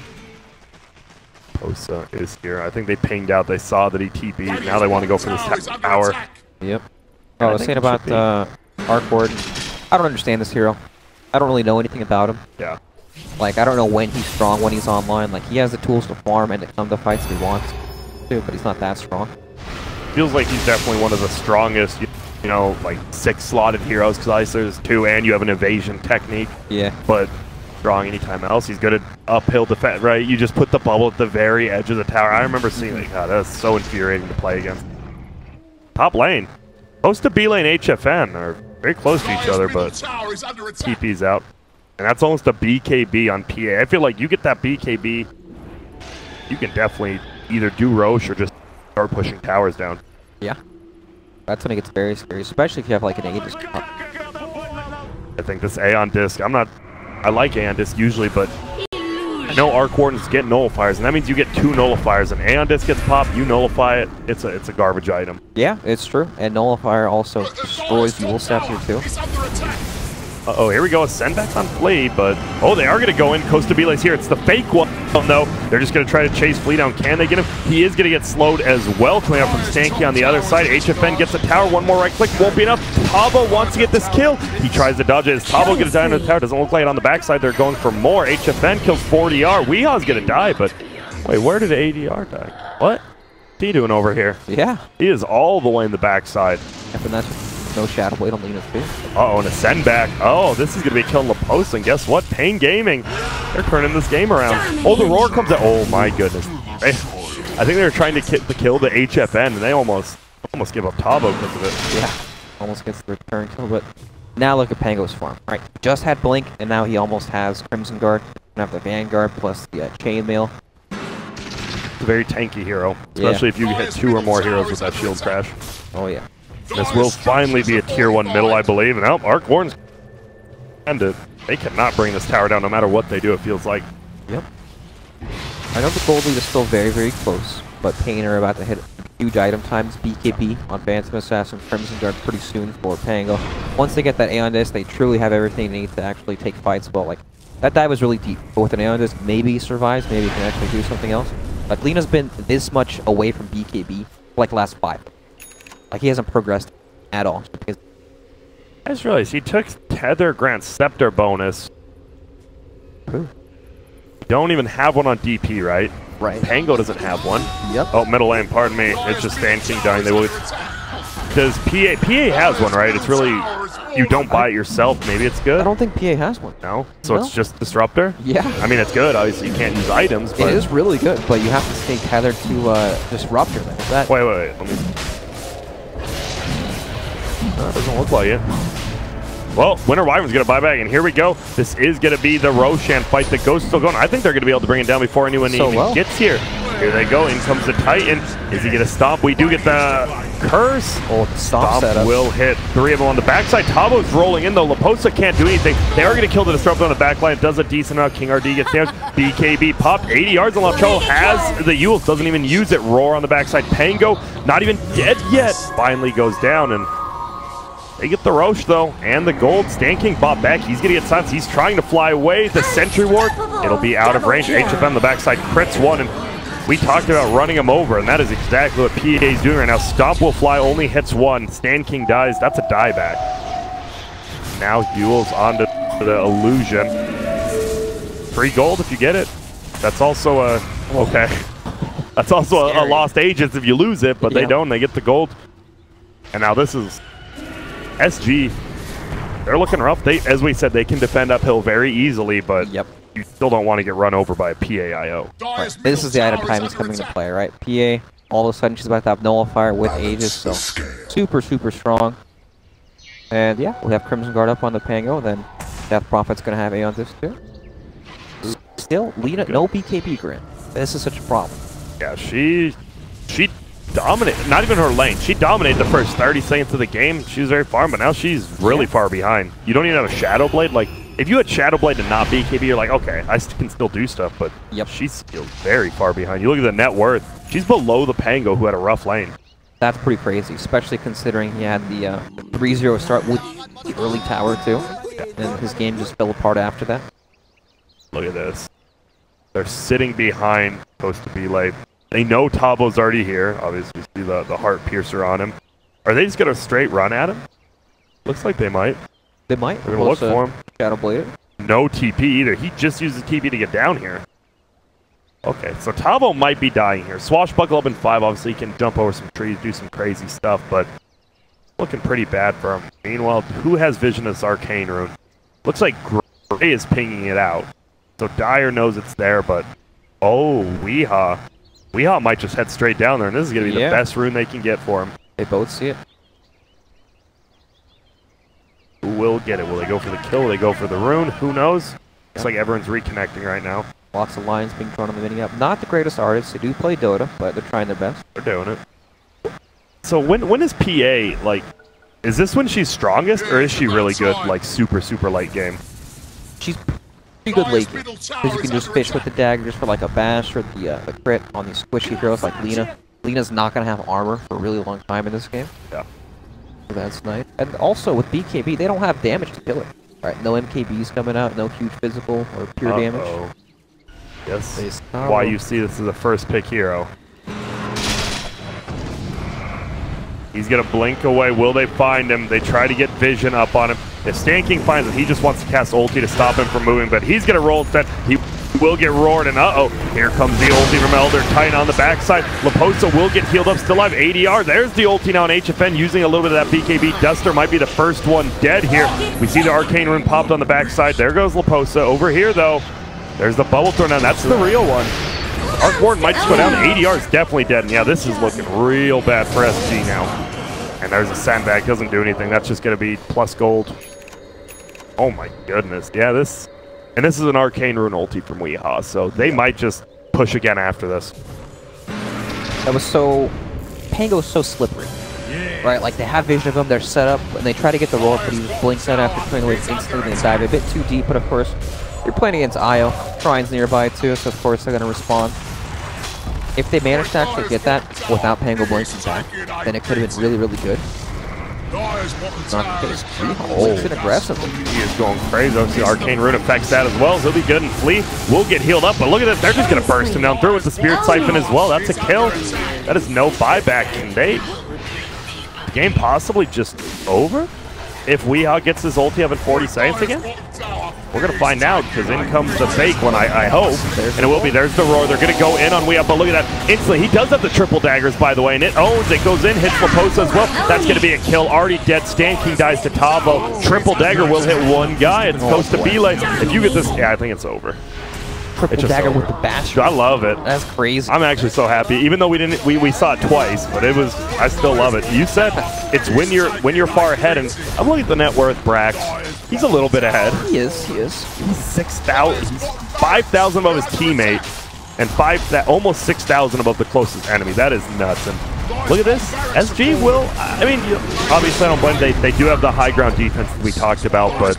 Posa is here. I think they pinged out. They saw that he TP'd. Now they want to go for this tower. Yep. Oh, I was saying about Arc Warden. I don't understand this hero. I don't really know anything about him. Yeah. Like, I don't know when he's strong, when he's online. Like, he has the tools to farm and to come to fights if he wants to, but he's not that strong. Feels like he's definitely one of the strongest, you know, like 6-slotted heroes, because there's 2 and you have an evasion technique. Yeah. But strong anytime else. He's good at uphill defense, right? You just put the bubble at the very edge of the tower. I remember seeing, like, God, that's so infuriating to play against. Top lane. Most of B lane HFN are very close to each other, but TP's out. And that's almost a BKB on PA. I feel like you get that BKB, you can definitely either do Roche or just start pushing towers down. Yeah. That's when it gets very scary, especially if you have like an Aegis. I think this Aeon Disc, I like Aeon Disc usually, but I know Arc Wardens get nullifiers, and that means you get 2 nullifiers. And Aeon Disc gets popped, you nullify it, it's a garbage item. Yeah, it's true. And nullifier also destroys Dual Scepter too. Uh-oh, here we go. A send back on Flea, but... Oh, they are going to go in. Costa Bile's here. It's the fake one, though. They're just going to try to chase Flea down. Can they get him? He is going to get slowed as well. Coming out from Stanky on the other side. HFN gets a tower. One more right click. Won't be enough. Tavo wants to get this kill. He tries to dodge it. Is Tavo going to die on the tower? Doesn't look like it on the backside. They're going for more. HFN kills 4DR. Weehaw's going to die, but... Wait, where did ADR die? What? What's he doing over here? Yeah. He is all the way in the backside. Yep, and that's... No Shadow Blade on Lina's too. Uh-oh, and a send back. Oh, this is going to be killing Laposa, and guess what? Pain Gaming. They're turning this game around. Oh, the roar comes out. Oh, my goodness. I think they were trying to kill the HFN, and they almost give up Tavo because of it. Yeah, almost gets the return kill, but now look at Pango's farm. Right, just had Blink, and now he almost has Crimson Guard. Gonna have the Vanguard plus the Chainmail. It's a very tanky hero, especially if you hit 2 or more heroes with that shield crash. Oh, yeah. This will finally be a tier 1 middle, I believe. And Arc Warden's ended. They cannot bring this tower down no matter what they do, it feels like. Yep. I know the gold lead is still very, very close, but Pain are about to hit huge item times. BKB on Phantom Assassin, Crimson Guard pretty soon for Pango. Once they get that Aeon Disc, they truly have everything they need to actually take fights. Well, like, that dive was really deep, but with an Aeon Disc, maybe he survives, maybe he can actually do something else. Like, Lina's been this much away from BKB for like the last 5. Like, he hasn't progressed at all. I just realized he took Tether Grant Scepter bonus. Ooh. Don't even have one on DP, right? Right. Pango doesn't have one. Yep. Oh, middle lane, pardon me. It's just Stan King dying. They will. Does PA has one, right? It's really, you don't buy it yourself. Maybe it's good. I don't think PA has one. No? So it's just Disruptor? Yeah. I mean, it's good. Obviously, you can't use items, but... It is really good, but you have to stay tethered to Disruptor. That Wait. Let me... That doesn't look like it. Well, Winter Wyvern's going to buy back, and here we go. This is going to be the Roshan fight. The Ghost still going. I think they're going to be able to bring it down before anyone even gets here. Here they go. In comes the Titan. Is he going to stomp? We do get the Curse. Oh, the stomp setup will hit 3 of them on the backside. Tavo's rolling in, though. Laposa can't do anything. They are going to kill the Disruptor on the backline. It does a decent amount. King RD gets damaged. BKB popped 80 yards on Lapcho. Has the Yules. Doesn't even use it. Roar on the backside. Pango not even dead yet. Finally goes down, and they get the Roche, though, and the gold. Stan King bought back. He's going to get silenced. He's trying to fly away. The Sentry Ward, it'll be out of range. HFM, the backside, crits one, and we talked about running him over, and that is exactly what PA is doing right now. Stomp will fly, only hits one. Stan King dies. That's a dieback. Now Yules onto the Illusion. Free gold if you get it. That's also a... Okay. That's also a lost Aegis if you lose it, but they don't. They get the gold. And now this is... SG, they're looking rough. They, as we said, they can defend uphill very easily, but you still don't want to get run over by a PAIO. Right. This is the item time is coming into play, right? PA, all of a sudden she's about to have Nullifier with Aegis, so super, super strong. And yeah, we have Crimson Guard up on the Pango, then Death Prophet's going to have A on this too. Still, Lina, no BKB Grant. This is such a problem. Yeah, she dominated, not even her lane. She dominated the first 30 seconds of the game. She was very far, but now she's really far behind. You don't even have a Shadow Blade. Like, if you had Shadow Blade and not BKB, you're like, okay, I can still do stuff, but she's still very far behind. You look at the net worth. She's below the Pango, who had a rough lane. That's pretty crazy, especially considering he had the 3-0 start with the early tower, too. And his game just fell apart after that. Look at this. They're sitting behind, supposed to be late. They know Tavo's already here. Obviously, see the Heart Piercer on him. Are they just going to straight run at him? Looks like they might. They might. They're going to look for him. Shadow Blade. No TP either. He just uses TP to get down here. Okay, so Tavo might be dying here. Swashbuckle up in 5. Obviously, he can jump over some trees, do some crazy stuff, but looking pretty bad for him. Meanwhile, who has vision of this Arcane Rune? Looks like Gray is pinging it out. So Dire knows it's there, but... Oh, Weehaw. Weehaw might just head straight down there, and this is going to be the best rune they can get for him. They both see it. Who will get it? Will they go for the kill? Will they go for the rune? Who knows? Looks like everyone's reconnecting right now. Lots of lines being drawn on the mini-map. Not the greatest artists. They do play Dota, but they're trying their best. They're doing it. So when is PA, like, is this when she's strongest, or is she really good, like, super, super late game? She's pretty good late game, because you can just fish with the daggers for, like, a bash or the crit on these squishy throws like Lina. Lina's not going to have armor for a really long time in this game. Yeah. So that's nice. And also, with BKB, they don't have damage to kill it. Right, no MKBs coming out, no huge physical or pure damage. Yes, why you see this is a first pick hero. He's going to blink away. Will they find him? They try to get vision up on him. If Stan King finds it, he just wants to cast ulti to stop him from moving, but he's going to roll instead. He will get roared, and here comes the ulti from Elder Titan on the backside. Laposa will get healed up, still alive, ADR. There's the ulti now on HFN, using a little bit of that BKB. Duster might be the first one dead here. We see the Arcane Rune popped on the backside. There goes Laposa. Over here, though, there's the bubble thrown down. That's the real one. Arc Warden might just go down. ADR is definitely dead, and yeah, this is looking real bad for SG now. And there's a sandbag, doesn't do anything. That's just going to be plus gold. Oh my goodness. Yeah, this is an Arcane Rune ulti from Weehaw, so they might just push again after this. That was so... Pango's so slippery. Right, like they have vision of him, they're set up, and they try to get the roll, but he just blinks out after playing away instantly and dive a bit too deep, but of course, you're playing against Io. Shrine's nearby too, so of course they're going to respond. If they manage to actually get that without Pango blinking back, then it could have been really, really good. Not the case. Blinks it aggressively. He is going crazy. Obviously, Arcane Rune affects that as well. He'll be good, and Flea will get healed up. But look at this. They're just going to burst him down through with the Spirit Siphon as well. That's a kill. That is no buyback. Can they... The game possibly just over? if Weehaw gets his ulti up in 40 seconds again? We're going to find out, because in comes the fake one, I hope. And it will be. There's the roar. They're going to go in on Weehaw, but look at that. Instantly, he does have the triple daggers, by the way, and it owns. It goes in, hits Laposa as well. That's going to be a kill. Already dead. Stan King dies to Tavo. Triple dagger will hit one guy. It's close to Belay. If you get this, yeah, I think it's over. Triple dagger with the bash. I love it. That's crazy. I'm actually so happy, even though we saw it twice, but it was, I still love it. You said it's when you're far ahead, and I'm looking at the net worth, Brax. He's a little bit ahead. He is. He's 6,000. He's 5,000 above his teammate, and almost 6,000 above the closest enemy. That is nuts. And look at this. SG will. I mean, obviously, I don't blame. They do have the high ground defense that we talked about, but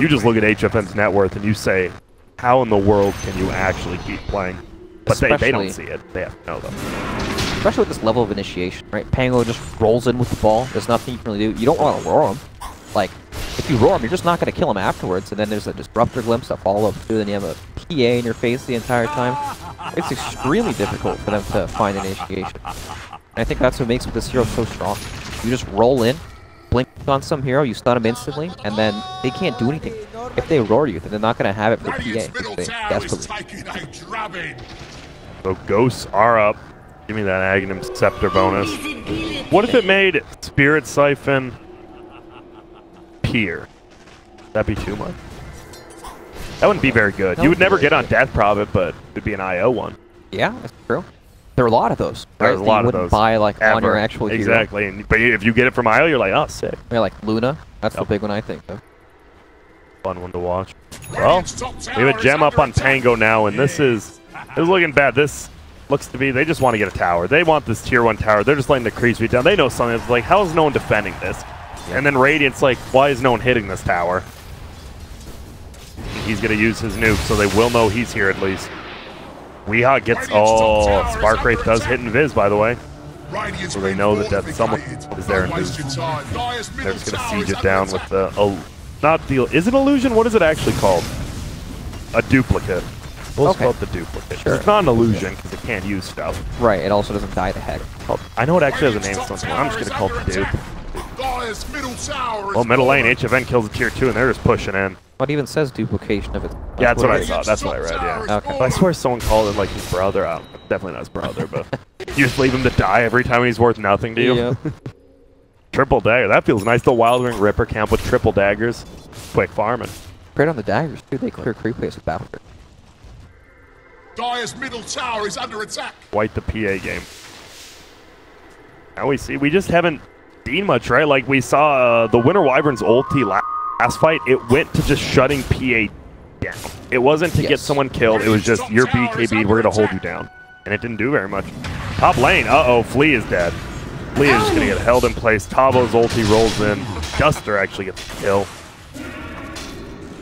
you just look at HFN's net worth, and you say, how in the world can you actually keep playing? But they don't see it. They have to know, though. Especially with this level of initiation, right? Pango just rolls in with the ball. There's nothing you can really do. You don't want to roar him. Like, if you roar him, you're just not going to kill him afterwards. And then there's a Disruptor glimpse that follow up through. Then you have a PA in your face the entire time. It's extremely difficult for them to find initiation. And I think that's what makes this hero so strong. You just roll in, blink on some hero, you stun them instantly, and then they can't do anything. If they roar you, then they're not going to have it for PA. So ghosts are up. Give me that Aghanim Scepter bonus. What if it made Spirit Siphon Pier? That'd be too much. That wouldn't be very good. You would never get on Death Prob, but it'd be an IO one. Yeah, that's true. There are a lot of those. Right? There's a lot of those. Buy like on your actual hero. Exactly. But if you get it from IO, you're like, oh, sick. Yeah, like Luna. That's the big one I think of. Fun one to watch. Well, we have a gem up on Pango now, and this is looking bad. This looks to be, they just want to get a tower. They want this tier 1 tower. They're just letting the creeps beat down. They know something. It's like, how is no one defending this? And then Radiant's like, why is no one hitting this tower? He's going to use his nuke, so they will know he's here at least. Weehaw gets, Spark Wraith does hit Invis, by the way. So they know that someone is there in Invis. They're just going to siege it down with the, is it illusion? What is it actually called? A duplicate. We'll call it the duplicate. Sure. It's not an illusion because it can't use stuff. Right, it also doesn't die to heck. I know it actually has a name something. I'm just going to call it the dupe. Well, middle lane, HFN kills a tier 2 and they're just pushing in. What even says duplication of it? Yeah, that's what I saw. That's what I read, yeah. Okay. But I swear someone called it like his brother. Definitely not his brother, but you just leave him to die every time he's worth nothing to you. Yeah. Triple dagger. That feels nice. The Wild Ring Ripper camp with triple daggers. Quick farming. Great on the daggers, too. They clear creep place with Battle. Dire's middle tower is under attack. Quite the PA game. Now we just haven't seen much, right? Like we saw the Winter Wyvern's ulti last fight. It went to just shutting PA down. It wasn't to get someone killed. It was just, you're BKB'd, we're going to hold you down. And it didn't do very much. Top lane, Flea is dead. Flea is just going to get held in place. Tavo's ulti rolls in. Duster actually gets the kill.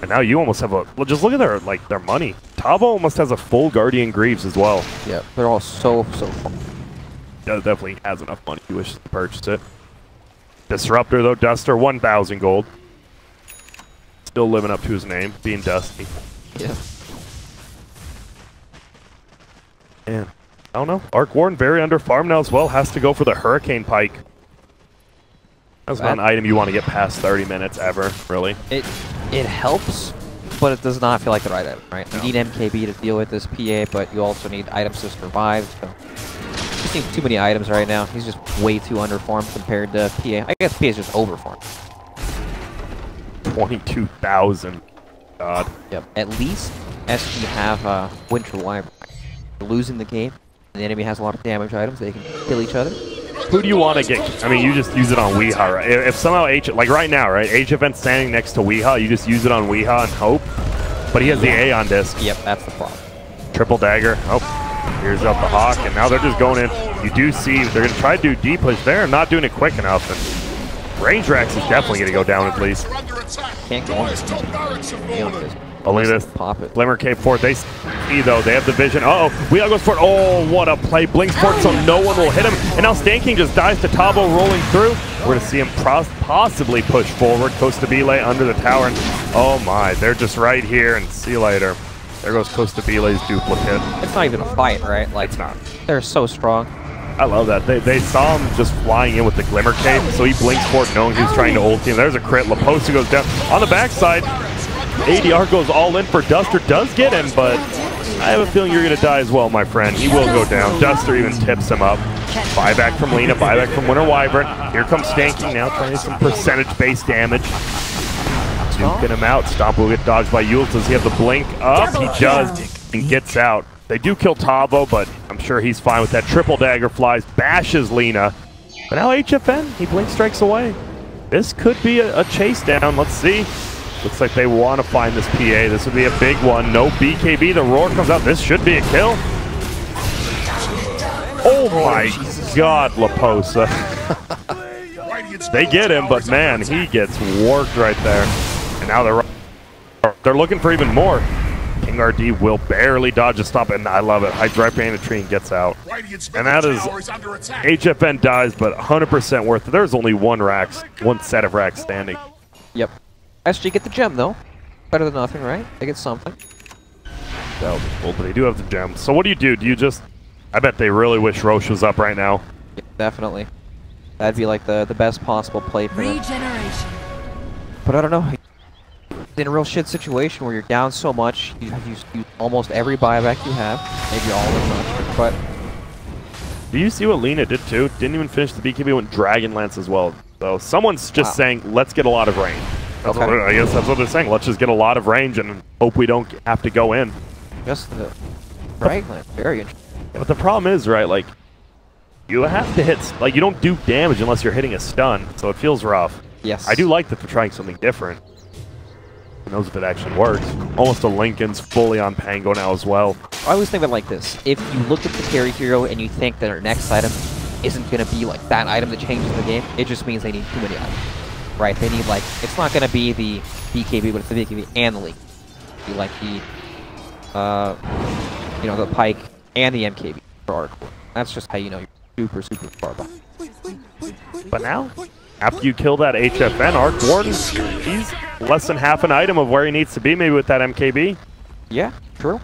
And now you almost have a... Well, just look at their money. Tavo almost has a full Guardian Greaves as well. Yeah, they're all so fun. Definitely has enough money. He wishes to purchase it. Disruptor, though. Duster, 1,000 gold. Still living up to his name, being Dusty. Yeah. Man, I don't know. Arc Warden, very underfarmed now as well. Has to go for the Hurricane Pike. That's not an item you want to get past 30 minutes ever, really. It helps, but it does not feel like the right item, right? No. You need MKB to deal with this PA, but you also need items to survive. So just need too many items right now. He's just way too underfarmed compared to PA. I guess PA is just overfarmed. 22,000. God. Yep. At least SG have Winter Wyvern. They're losing the game, and the enemy has a lot of damage items. They can kill each other. Who do you want to get? I mean, you just use it on Weehaw, right? If somehow like right now, right? HFN's standing next to Weehaw, you just use it on Weehaw and hope. But he has the A on disc. Yep, that's the problem. Triple dagger. Oh, here's up the Hawk, and now they're just going in. You do see they're going to try to do deep push there and not doing it quick enough. And Range Rax is definitely going to go down at least. Can't go on this. Oh, look at this. Pop it. Glimmer Cave Fort. They see, though. They have the vision. Weehaw goes for it. Oh, what a play. Blinks for it so no one will hit him. And now Stanking just dies to Tavo rolling through. We're going to see him possibly push forward. Costa Belay under the tower. And oh, my. They're just right here. And see you later. There goes Costa Belay's duplicate. It's not even a fight, right? Like, it's not. They're so strong. I love that. They saw him just flying in with the Glimmer Cape, so he blinks forward knowing he's trying to ult him. There's a crit. Laposa goes down. On the backside, ADR goes all in for Duster. Does get him, but I have a feeling you're going to die as well, my friend. He will go down. Duster even tips him up. Buyback from Lina, buyback from Winter Wyvern. Here comes Stanking now, trying to get some percentage-based damage. Duking him out. Stomp will get dodged by Yule. Does he have the blink up? He does, and gets out. They do kill Tavo, but I'm sure he's fine with that. Triple dagger flies, bashes Lina. But now HFN, he blink strikes away. This could be a chase down. Let's see. Looks like they want to find this PA. This would be a big one. No BKB. The roar comes out. This should be a kill. Oh my God, Laposa. They get him, but man, he gets worked right there. And now they're looking for even more. King RD will barely dodge a stomp, and I love it. Hydra and a tree and gets out. And that is HFN dies, but 100% worth it. There's only one set of racks standing. Yep. SG get the gem though. Better than nothing, right? They get something. That would be cool, but they do have the gem. So what do? Do you just... I bet they really wish Roche was up right now. Yeah, definitely. That'd be like the best possible play for them. But I don't know. In a real shit situation where you're down so much, you have used almost every buyback you have. Maybe all of them, but... Do you see what Lina did too? Didn't even finish the BKB, went Dragon Lance as well. So someone's just saying, let's get a lot of range. That's what, I guess that's what they're saying. Let's just get a lot of range and hope we don't have to go in. Just the Dragon Lance, very interesting. Yeah, but the problem is, right, like, you have to hit, like, you don't do damage unless you're hitting a stun, so it feels rough. Yes. I do like that they're trying something different. Who knows if it actually works. Almost a Lincoln's fully on Pango now as well. I always think of it like this. If you look at the carry hero and you think that our next item isn't going to be like that item that changes the game, it just means they need too many items. Right? They need like, it's not going to be the BKB, but it's the BKB and the Link. Be like the, you know, the Pike and the MKB for Arc. That's just how you know you're super far behind. But now, after you kill that HFN, Arc Warden, he's less than half an item of where he needs to be, maybe with that MKB. Yeah, true.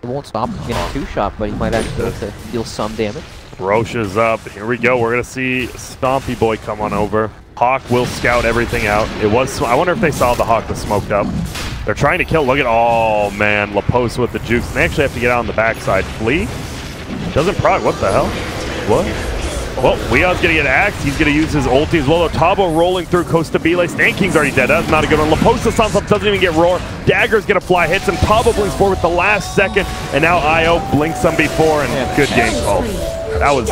It won't stop him getting 2-shot, but he might actually be able to deal some damage. Roche is up. Here we go. We're going to see Stompy Boy come on over. Hawk will scout everything out. I wonder if they saw the Hawk was smoked up. They're trying to kill. Look at, oh man, Laposa with the jukes. And they actually have to get out on the backside. Flee? Doesn't proc. What the hell? What? Well, Weon's going to get axed. He's going to use his ulti as well. Otabo rolling through Costa Bile. Stanking's already dead. That's not a good one. Laposa doesn't even get roar. Dagger's going to fly, hits him. Tabo blinks forward with the last second. And now IO blinks him before, and good game call. That was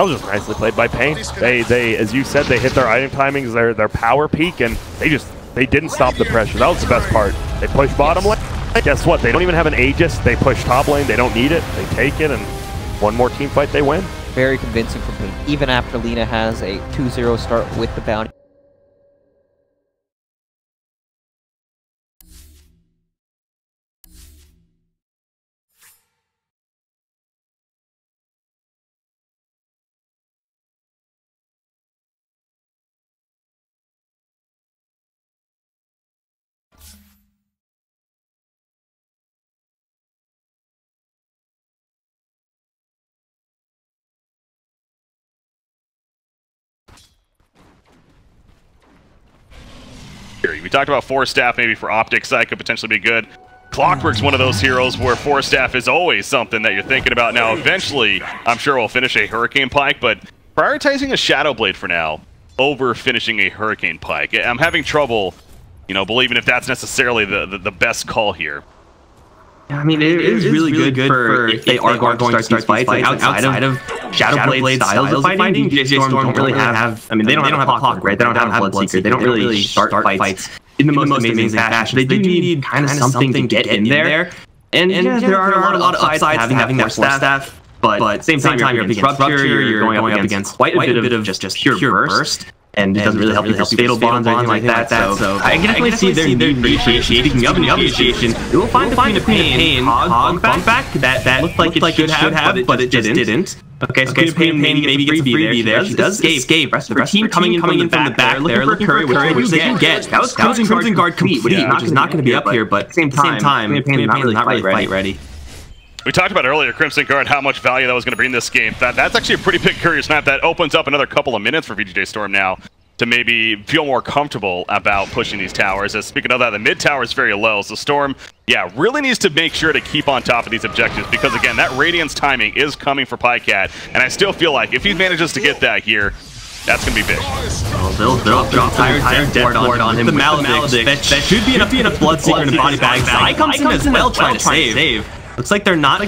just nicely played by Pain. They, as you said, they hit their item timings, their power peak, and they didn't stop the pressure. That was the best part. They push bottom lane. Guess what? They don't even have an Aegis. They push top lane. They don't need it. They take it, and one more team fight, they win. Very convincing from Pain, even after Lina has a 2-0 start with the bounty. We talked about Force Staff maybe for Optic side could potentially be good. Clockwork's one of those heroes where Force Staff is always something that you're thinking about. Now, eventually, I'm sure we'll finish a Hurricane Pike, but prioritizing a Shadow Blade for now over finishing a Hurricane Pike. I'm having trouble, you know, believing if that's necessarily the best call here. I mean, it is really good for if they are going to start these fights. Like outside of Shadow Blade styles of fighting, DJ Storm don't really have. I mean, they don't have a clock, right? They don't have a Bloodseeker. They don't really start fights in the most amazing fashion. They do need kind of something to get in there. And yeah, there are a lot of upsides to having that Force Staff. But at the same time, you're up against Rupture, you're going up against quite a bit of just pure burst. And it doesn't really help you with fatal bonds or anything like that. So I can definitely see their need for initiation. Speaking of initiation, you'll find a Pain Hog bump back that looked like it should have, but it just didn't. Okay, so Pain maybe gets a freebie there. She does escape. Rest of her team coming in from the back there, looking for Curry, which they can get. That was Crimson Guard complete, which is not going to be up here, but at the same time, Pain not really fight ready. We talked about earlier, Crimson Guard, how much value that was going to bring this game. That's actually a pretty big courier snap that opens up another couple of minutes for VGJ Storm now to maybe feel more comfortable about pushing these towers. As speaking of that, the mid tower is very low, so Storm, yeah, really needs to make sure to keep on top of these objectives because, again, that Radiance timing is coming for PyCat, and I still feel like if he manages to get that here, that's going to be big. Well, they'll drop the death ward on him with the Maledict. That should be enough Bloodseeker and Body Bag. Zai comes in as well trying to save. Looks like they're not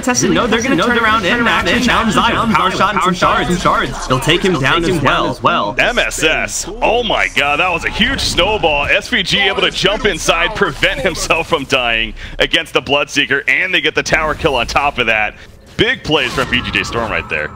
testing. No, they're going to turn around and actually challenge Zai with power shot and some shards. They'll take him down as well. MSS. Oh my god, that was a huge snowball. SVG able to jump inside, prevent himself from dying against the Bloodseeker, and they get the tower kill on top of that. Big plays from VGJ Storm right there.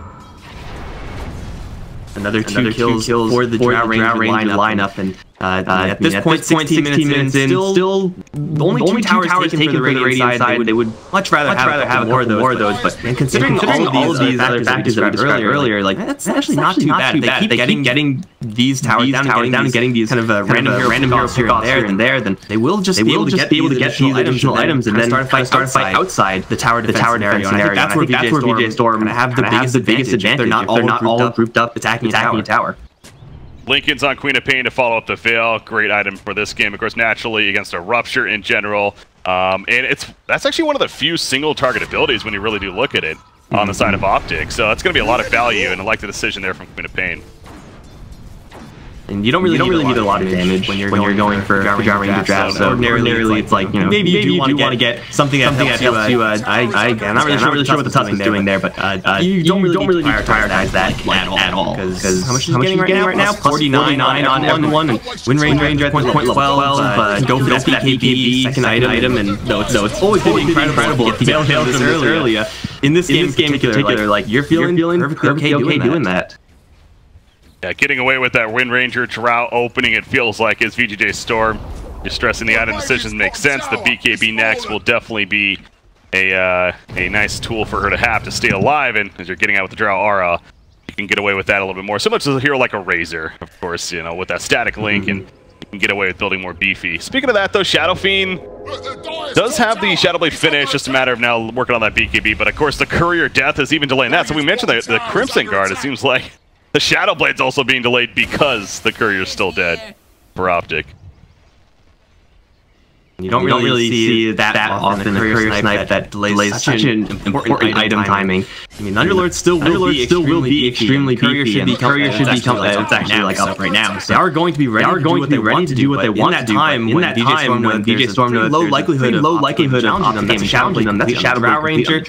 Another two kills for the Drow Ranger lineup, and at this point, 16 minutes in, still only two towers taken for the Radiant side. They would much rather have more of those. But considering all of these other factors that I described earlier, like that's actually not too bad. They keep getting these towers down and getting these kind of random hero pickoffs here and there. Then they will just be able to get these additional items and then start a fight outside the tower defense scenario. And I think that's where VGJ Storm have the biggest advantage. They're not all grouped up attacking a tower. Lincoln's on Queen of Pain to follow up the Veil. Great item for this game, of course, naturally against a Rupture in general. And that's actually one of the few single target abilities when you really do look at it on the side of Optic. So that's going to be a lot of value, and I like the decision there from Queen of Pain. And you don't really need a lot of damage when you're going for Drow Ranger draft. So ordinarily, it's like, you know, maybe you do want to get something that helps you. I'm not really sure what the Tusk is doing there, but you don't really prioritize that at all. Because how much is he getting right now? Plus 49 on everyone. And Win Ranger at point 12. Go for that PKB second item, and no, it's always been incredible if you failed this earlier. In this game in particular, like you're feeling perfectly okay doing that. Yeah, getting away with that Wind Ranger Drow opening, it feels like, is VGJ Storm. You're stressing the item decisions make sense. The BKB next will definitely be a nice tool for her to have to stay alive, and as you're getting out with the Drow Aura, you can get away with that a little bit more. Similar to a hero like a Razor, of course, you know, with that static link, and you can get away with building more beefy. Speaking of that, though, Shadow Fiend does have the Shadowblade finish, just a matter of now working on that BKB, but of course the Courier Death is even delaying that. So we mentioned the Crimson Guard, it seems like the Shadowblade's also being delayed because the Courier's still dead for Optic. You don't really see that often the Courier Snipe that delays such an important item timing. I mean, Underlord still will be extremely beefy, and Courier should be coming. It's actually like up right now. They are going to be ready to do what they want to do. In that time when VGJ Storm knows low likelihood of challenging them, that's a Shadow Ranger.